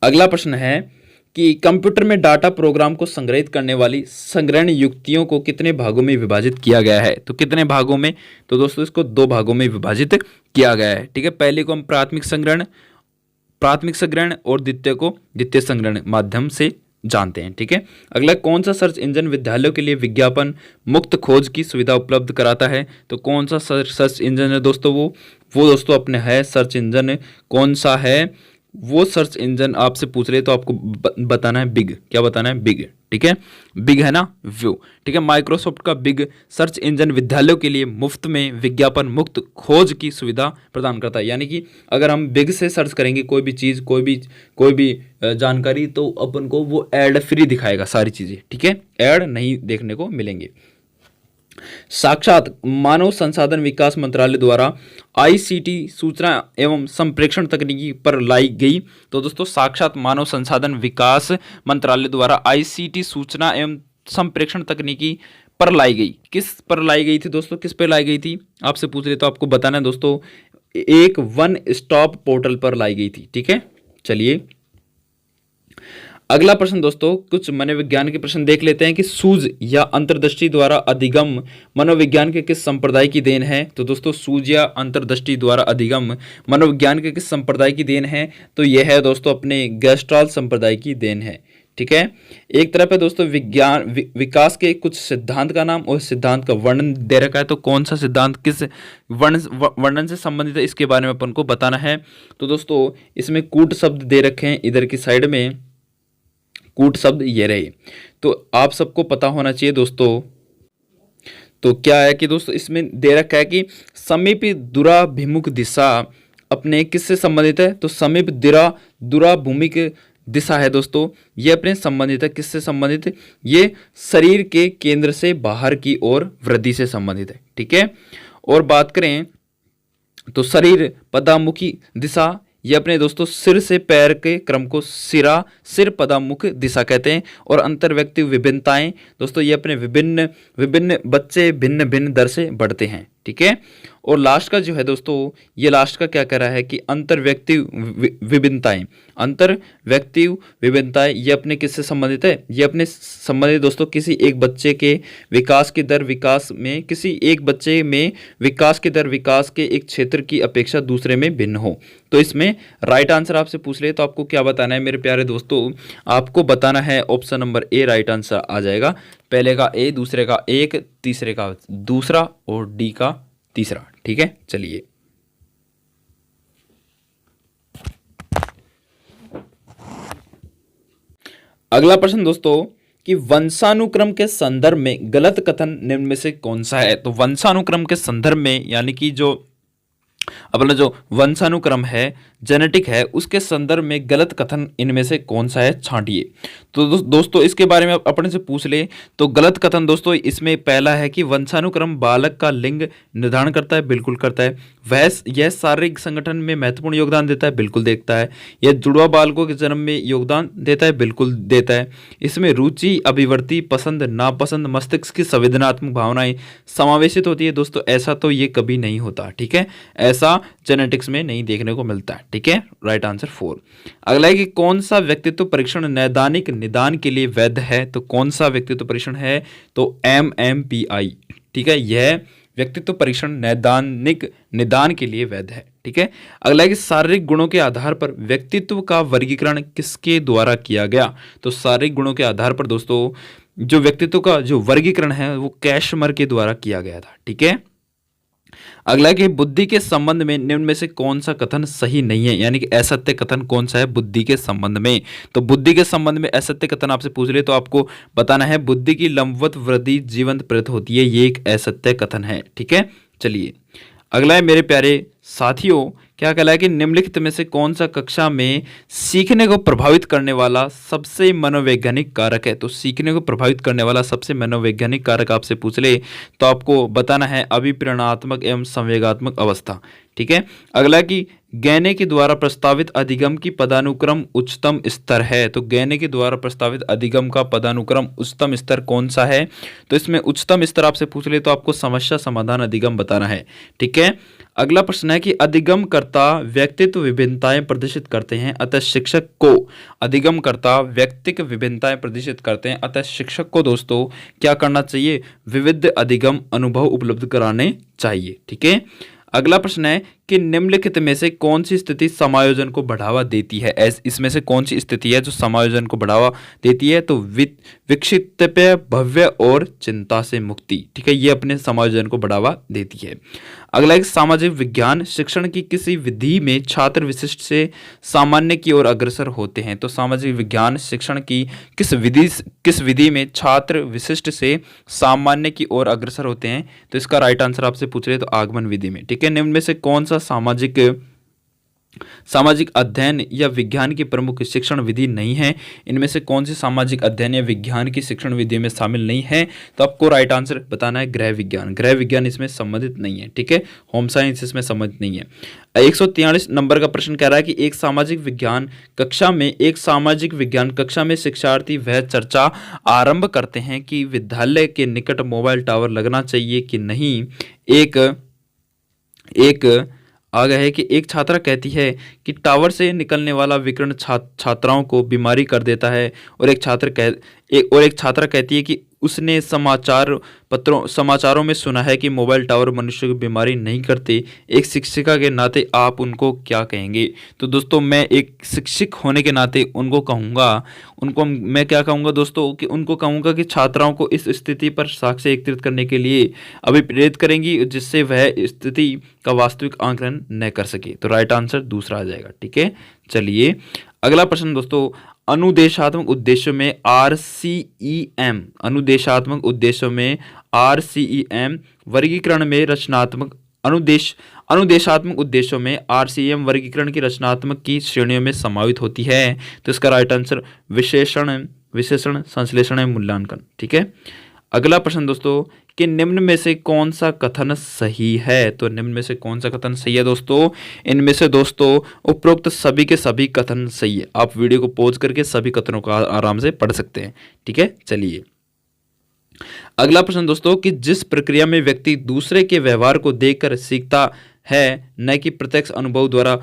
अगला प्रश्न है कि कंप्यूटर में डाटा प्रोग्राम को संग्रहित करने वाली संग्रहण युक्तियों को कितने भागों में विभाजित किया गया है। तो कितने भागों में, तो दोस्तों इसको 2 भागों में विभाजित किया गया है। ठीक है, पहले को हम प्राथमिक संग्रहण और द्वितीय को द्वितीय संग्रहण माध्यम से जानते हैं। ठीक है, अगला कौन सा सर्च इंजन विद्यालयों के लिए विज्ञापन मुक्त खोज की सुविधा उपलब्ध कराता है। तो कौन सा सर्च इंजन है दोस्तों, वो दोस्तों अपने है सर्च इंजन कौन सा है, वो सर्च इंजन आपसे पूछ रहे तो आपको बताना है बिग। क्या बताना है, बिग। ठीक है, बिग है ना, व्यू। ठीक है, माइक्रोसॉफ्ट का बिग सर्च इंजन विद्यालयों के लिए मुफ्त में विज्ञापन मुक्त खोज की सुविधा प्रदान करता है। यानी कि अगर हम बिग से सर्च करेंगे कोई भी चीज़, कोई भी जानकारी, तो अपन को वो ऐड फ्री दिखाएगा सारी चीज़ें। ठीक है, ऐड नहीं देखने को मिलेंगे। साक्षात मानव संसाधन विकास मंत्रालय द्वारा आईसीटी सूचना एवं संप्रेषण तकनीकी पर लाई गई। तो दोस्तों साक्षात मानव संसाधन विकास मंत्रालय द्वारा आईसीटी सूचना एवं संप्रेषण तकनीकी पर लाई गई। किस पर लाई गई थी दोस्तों, किस पर लाई गई थी आपसे पूछ रहे तो आपको बताना है दोस्तों, एक वन स्टॉप पोर्टल पर लाई गई थी। ठीक है, चलिए अगला प्रश्न दोस्तों, कुछ मनोविज्ञान के प्रश्न देख लेते हैं कि सूझ या अंतर्दृष्टि द्वारा अधिगम मनोविज्ञान के किस संप्रदाय की देन है। तो दोस्तों सूझ या अंतर्दृष्टि द्वारा अधिगम मनोविज्ञान के किस संप्रदाय की देन है। तो यह है दोस्तों अपने गेस्टाल्ट संप्रदाय की देन है। ठीक है, एक तरफ है दोस्तों विज्ञान विकास के कुछ सिद्धांत का नाम और सिद्धांत का वर्णन दे रखा है। तो कौन सा सिद्धांत किस वर्णन से संबंधित है इसके बारे में अपन को बताना है। तो दोस्तों इसमें कूट शब्द दे रखे हैं इधर की साइड में, कूट शब्द ये रहे, तो आप सबको पता होना चाहिए दोस्तों। तो क्या है कि दोस्तों इसमें दे रखा है कि समीप दुराभिमुख दिशा अपने किससे संबंधित है। तो समीप दुराभिमुख दिशा है दोस्तों, ये अपने संबंधित है, किससे संबंधित, ये शरीर के केंद्र से बाहर की ओर वृद्धि से संबंधित है। ठीक है, और बात करें तो शरीर पदामुखी दिशा, ये अपने दोस्तों सिर से पैर के क्रम को सिर पदामुख दिशा कहते हैं। और अंतर व्यक्ति विभिन्नताएं दोस्तों, ये अपने विभिन्न बच्चे भिन्न भिन्न दर से बढ़ते हैं। ठीक है, और लास्ट का जो है दोस्तों, ये लास्ट का क्या कह रहा है कि अंतर व्यक्ति विभिन्नताएं ये अपने किससे संबंधित है, ये अपने संबंधित दोस्तों किसी एक बच्चे के विकास की दर किसी एक बच्चे में विकास की दर विकास के एक क्षेत्र की अपेक्षा दूसरे में भिन्न हो। तो इसमें राइट आंसर आपसे पूछ ले तो आपको क्या बताना है मेरे प्यारे दोस्तों, आपको बताना है option number A right answer आ जाएगा। पहले का ए, दूसरे का एक, तीसरे का दूसरा और डी का तीसरा। ठीक है, चलिए अगला प्रश्न दोस्तों कि वंशानुक्रम के संदर्भ में गलत कथन निम्न में से कौन सा है। तो वंशानुक्रम के संदर्भ में यानी कि जो अपना जो वंशानुक्रम है, जेनेटिक है, उसके संदर्भ में गलत कथन इनमें से कौन सा है, छांटिए। तो दोस्तों इसके बारे में अपने से पूछ ले तो गलत कथन दोस्तों इसमें पहला है कि वंशानुक्रम बालक का लिंग निर्धारण करता है, बिल्कुल करता है। यह शारीरिक संगठन में महत्वपूर्ण योगदान देता है, बिल्कुल देता है। यह जुड़वा बालकों के जन्म में योगदान देता है, बिल्कुल देता है। इसमें रुचि, अभिवृत्ति, पसंद, नापसंद, मस्तिष्क की संवेदनात्मक भावनाएं समावेशित होती है दोस्तों, ऐसा तो ये कभी नहीं होता। ठीक है, ऐसा जेनेटिक्स में नहीं देखने को मिलता है। ठीक है, राइट आंसर 4। अगला है कि कौन सा व्यक्तित्व परीक्षण नैदानिक निदान के लिए वैध है। तो कौन सा व्यक्तित्व परीक्षण है, तो MMPI। ठीक है, यह व्यक्तित्व परीक्षण नैदानिक निदान के लिए वैध है। ठीक है, अगला है कि शारीरिक गुणों के आधार पर व्यक्तित्व का वर्गीकरण किसके द्वारा किया गया। तो शारीरिक गुणों के आधार पर दोस्तों जो व्यक्तित्व का जो वर्गीकरण है वो कैशमर के द्वारा किया गया था। ठीक है, अगला है कि बुद्धि के संबंध में निम्न में से कौन सा कथन सही नहीं है, यानी कि असत्य कथन कौन सा है बुद्धि के संबंध में। तो बुद्धि के संबंध में असत्य कथन आपसे पूछ ले तो आपको बताना है बुद्धि की लंबवत वृद्धि जीवंत प्रतीत होती है, ये एक असत्य कथन है। ठीक है, चलिए अगला है मेरे प्यारे साथियों, क्या कहला है कि निम्नलिखित में से कौन सा कक्षा में सीखने को प्रभावित करने वाला सबसे मनोवैज्ञानिक कारक है। तो सीखने को प्रभावित करने वाला सबसे मनोवैज्ञानिक कारक आपसे पूछ ले तो आपको बताना है अभिप्रेरणात्मक एवं संवेगात्मक अवस्था। ठीक है। अगला कि गैने के द्वारा प्रस्तावित अधिगम की पदानुक्रम उच्चतम स्तर है। तो गैने के द्वारा प्रस्तावित अधिगम का पदानुक्रम उच्चतम स्तर कौन सा है? तो इसमें उच्चतम स्तर आपसे पूछ ले तो आपको समस्या समाधान अधिगम बताना है, ठीक है। अगला प्रश्न है कि अधिगमकर्ता व्यक्तित्व विभिन्नताएं प्रदर्शित करते हैं, अतः शिक्षक को अधिगमकर्ता व्यक्तित्व विभिन्नताएं प्रदर्शित करते हैं, अतः शिक्षक को दोस्तों क्या करना चाहिए? विविध अधिगम अनुभव उपलब्ध कराने चाहिए, ठीक है। अगला प्रश्न है कि निम्नलिखित में से कौन सी स्थिति समायोजन को बढ़ावा देती है? इसमें से कौन सी स्थिति है जो समायोजन को बढ़ावा देती है? तो विक्षिप्तव्य, भव्य और चिंता से मुक्ति, ठीक है, ये अपने समायोजन को बढ़ावा देती है। अगला एक सामाजिक विज्ञान शिक्षण की किसी विधि में छात्र विशिष्ट से सामान्य की ओर अग्रसर होते हैं। तो सामाजिक विज्ञान शिक्षण की किस विधि में छात्र विशिष्ट से सामान्य की ओर अग्रसर होते हैं? तो इसका राइट आंसर आपसे पूछ रहे तो आगमन विधि में, ठीक है। निम्न में से कौन सा सामाजिक अध्ययन या विज्ञान की प्रमुख शिक्षण विधि नहीं है? इनमें से कौन सी सामाजिक अध्ययन या विज्ञान की शिक्षण विधि में शामिल नहीं है? तो आपको राइट आंसर बताना है गृह विज्ञान। गृह विज्ञान इसमें संबंधित नहीं है, ठीक है। होम साइंस इसमें संबंधित नहीं है। 143 नंबर का प्रश्न कह रहा है कि एक सामाजिक विज्ञान कक्षा में शिक्षार्थी वह चर्चा आरंभ करते हैं कि विद्यालय के निकट मोबाइल टावर लगना चाहिए कि नहीं। आगे है कि एक छात्रा कहती है कि टावर से निकलने वाला विकिरण छात्राओं को बीमारी कर देता है, और एक छात्रा कहती है कि उसने समाचारों में सुना है कि मोबाइल टावर मनुष्य को बीमारी नहीं करते। एक शिक्षिका के नाते आप उनको क्या कहेंगे? तो दोस्तों मैं एक शिक्षक होने के नाते मैं क्या कहूँगा दोस्तों कि उनको कहूँगा कि छात्राओं को इस स्थिति पर साक्ष्य एकत्रित करने के लिए अभिप्रेरित करेंगी जिससे वह स्थिति का वास्तविक आकलन न कर सके। तो राइट आंसर दूसरा आ जाएगा, ठीक है। चलिए अगला प्रश्न दोस्तों, अनुदेशात्मक उद्देश्यों में RCEM वर्गीकरण में रचनात्मक अनुदेशात्मक उद्देश्यों में RCEM वर्गीकरण की रचनात्मक की श्रेणियों में समावित होती है। तो इसका राइट आंसर विशेषण, संश्लेषण, मूल्यांकन, ठीक है। अगला प्रश्न दोस्तों कि निम्न में से कौन सा कथन सही है? तो निम्न में से कौन सा कथन सही है दोस्तों? इनमें से दोस्तों उपरोक्त सभी के सभी कथन सही है। आप वीडियो को पॉज करके सभी कथनों को आराम से पढ़ सकते हैं, ठीक है। चलिए अगला प्रश्न दोस्तों कि जिस प्रक्रिया में व्यक्ति दूसरे के व्यवहार को देखकर सीखता है न कि प्रत्यक्ष अनुभव द्वारा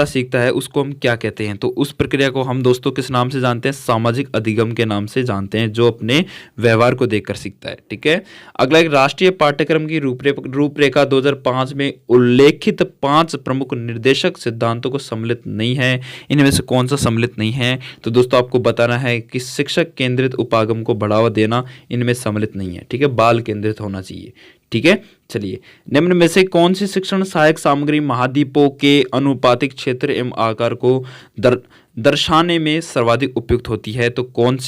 सीखता है, उसको हम क्या कहते हैं? तो उस प्रक्रिया को हम दोस्तों किस नाम से जानते हैं? सामाजिक अधिगम के नाम से जानते हैं, जो अपने व्यवहार को देखकर सीखता है, ठीक है। अगला एक राष्ट्रीय पाठ्यक्रम की रूपरेखा 2005 में उल्लेखित 5 प्रमुख निर्देशक सिद्धांतों को सम्मिलित नहीं है। इनमें से कौन सा सम्मिलित नहीं है? तो दोस्तों आपको बताना है कि शिक्षक केंद्रित उपागम को बढ़ावा देना इनमें सम्मिलित नहीं है, ठीक है। बाल केंद्रित होना चाहिए, ठीक है। चलिए निम्न में से कौन सी शिक्षण सहायक सामग्री महाद्वीपों के अनुपातिक क्षेत्र एवं आकार को दर्शाने में सर्वाधिक उपयुक्त होती है? तो कौन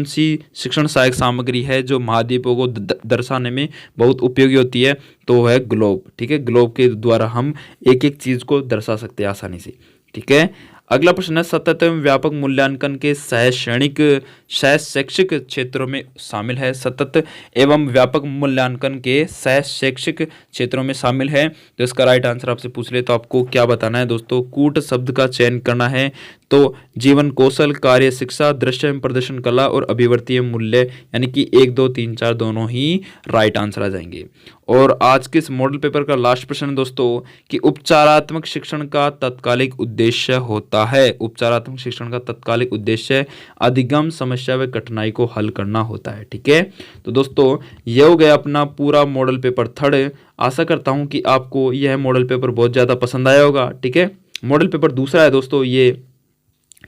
सी शिक्षण सहायक सामग्री है जो महाद्वीपों को दर्शाने में बहुत उपयोगी होती है? तो है ग्लोब, ठीक है। ग्लोब के द्वारा हम एक एक चीज को दर्शा सकते हैं आसानी से, ठीक है। अगला प्रश्न है सतत एवं व्यापक मूल्यांकन के शैक्षिक क्षेत्रों में शामिल है। सतत एवं व्यापक मूल्यांकन के शैक्षिक क्षेत्रों में शामिल है। तो इसका राइट आंसर आपसे पूछ ले तो आपको क्या बताना है दोस्तों? कूट शब्द का चयन करना है। तो जीवन कौशल, कार्य शिक्षा, दृश्य एवं प्रदर्शन कला और अभिवर्तीय मूल्य, यानी कि 1, 2, 3, 4 दोनों ही राइट आंसर आ जाएंगे। और आज के इस मॉडल पेपर का लास्ट प्रश्न दोस्तों कि उपचारात्मक शिक्षण का तत्कालिक उद्देश्य होता है। उपचारात्मक शिक्षण का तत्कालिक उद्देश्य अधिगम समस्या व कठिनाई को हल करना होता है, ठीक है। तो दोस्तों ये हो गया अपना पूरा मॉडल पेपर 3rd। आशा करता हूं कि आपको यह मॉडल पेपर बहुत ज़्यादा पसंद आया होगा, ठीक है। मॉडल पेपर 2रा है दोस्तों ये,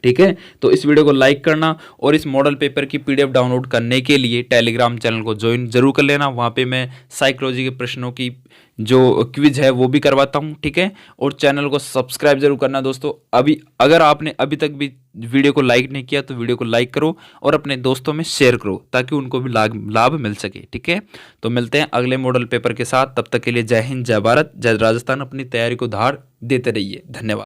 ठीक है। तो इस वीडियो को लाइक करना और इस मॉडल पेपर की PDF डाउनलोड करने के लिए टेलीग्राम चैनल को ज्वाइन जरूर कर लेना। वहाँ पे मैं साइकोलॉजी के प्रश्नों की जो क्विज है वो भी करवाता हूँ, ठीक है। और चैनल को सब्सक्राइब जरूर करना दोस्तों। अगर आपने अभी तक भी वीडियो को लाइक नहीं किया तो वीडियो को लाइक करो और अपने दोस्तों में शेयर करो ताकि उनको भी लाभ मिल सके, ठीक है। तो मिलते हैं अगले मॉडल पेपर के साथ। तब तक के लिए जय हिंद, जय भारत, जय राजस्थान। अपनी तैयारी को धार देते रहिए। धन्यवाद।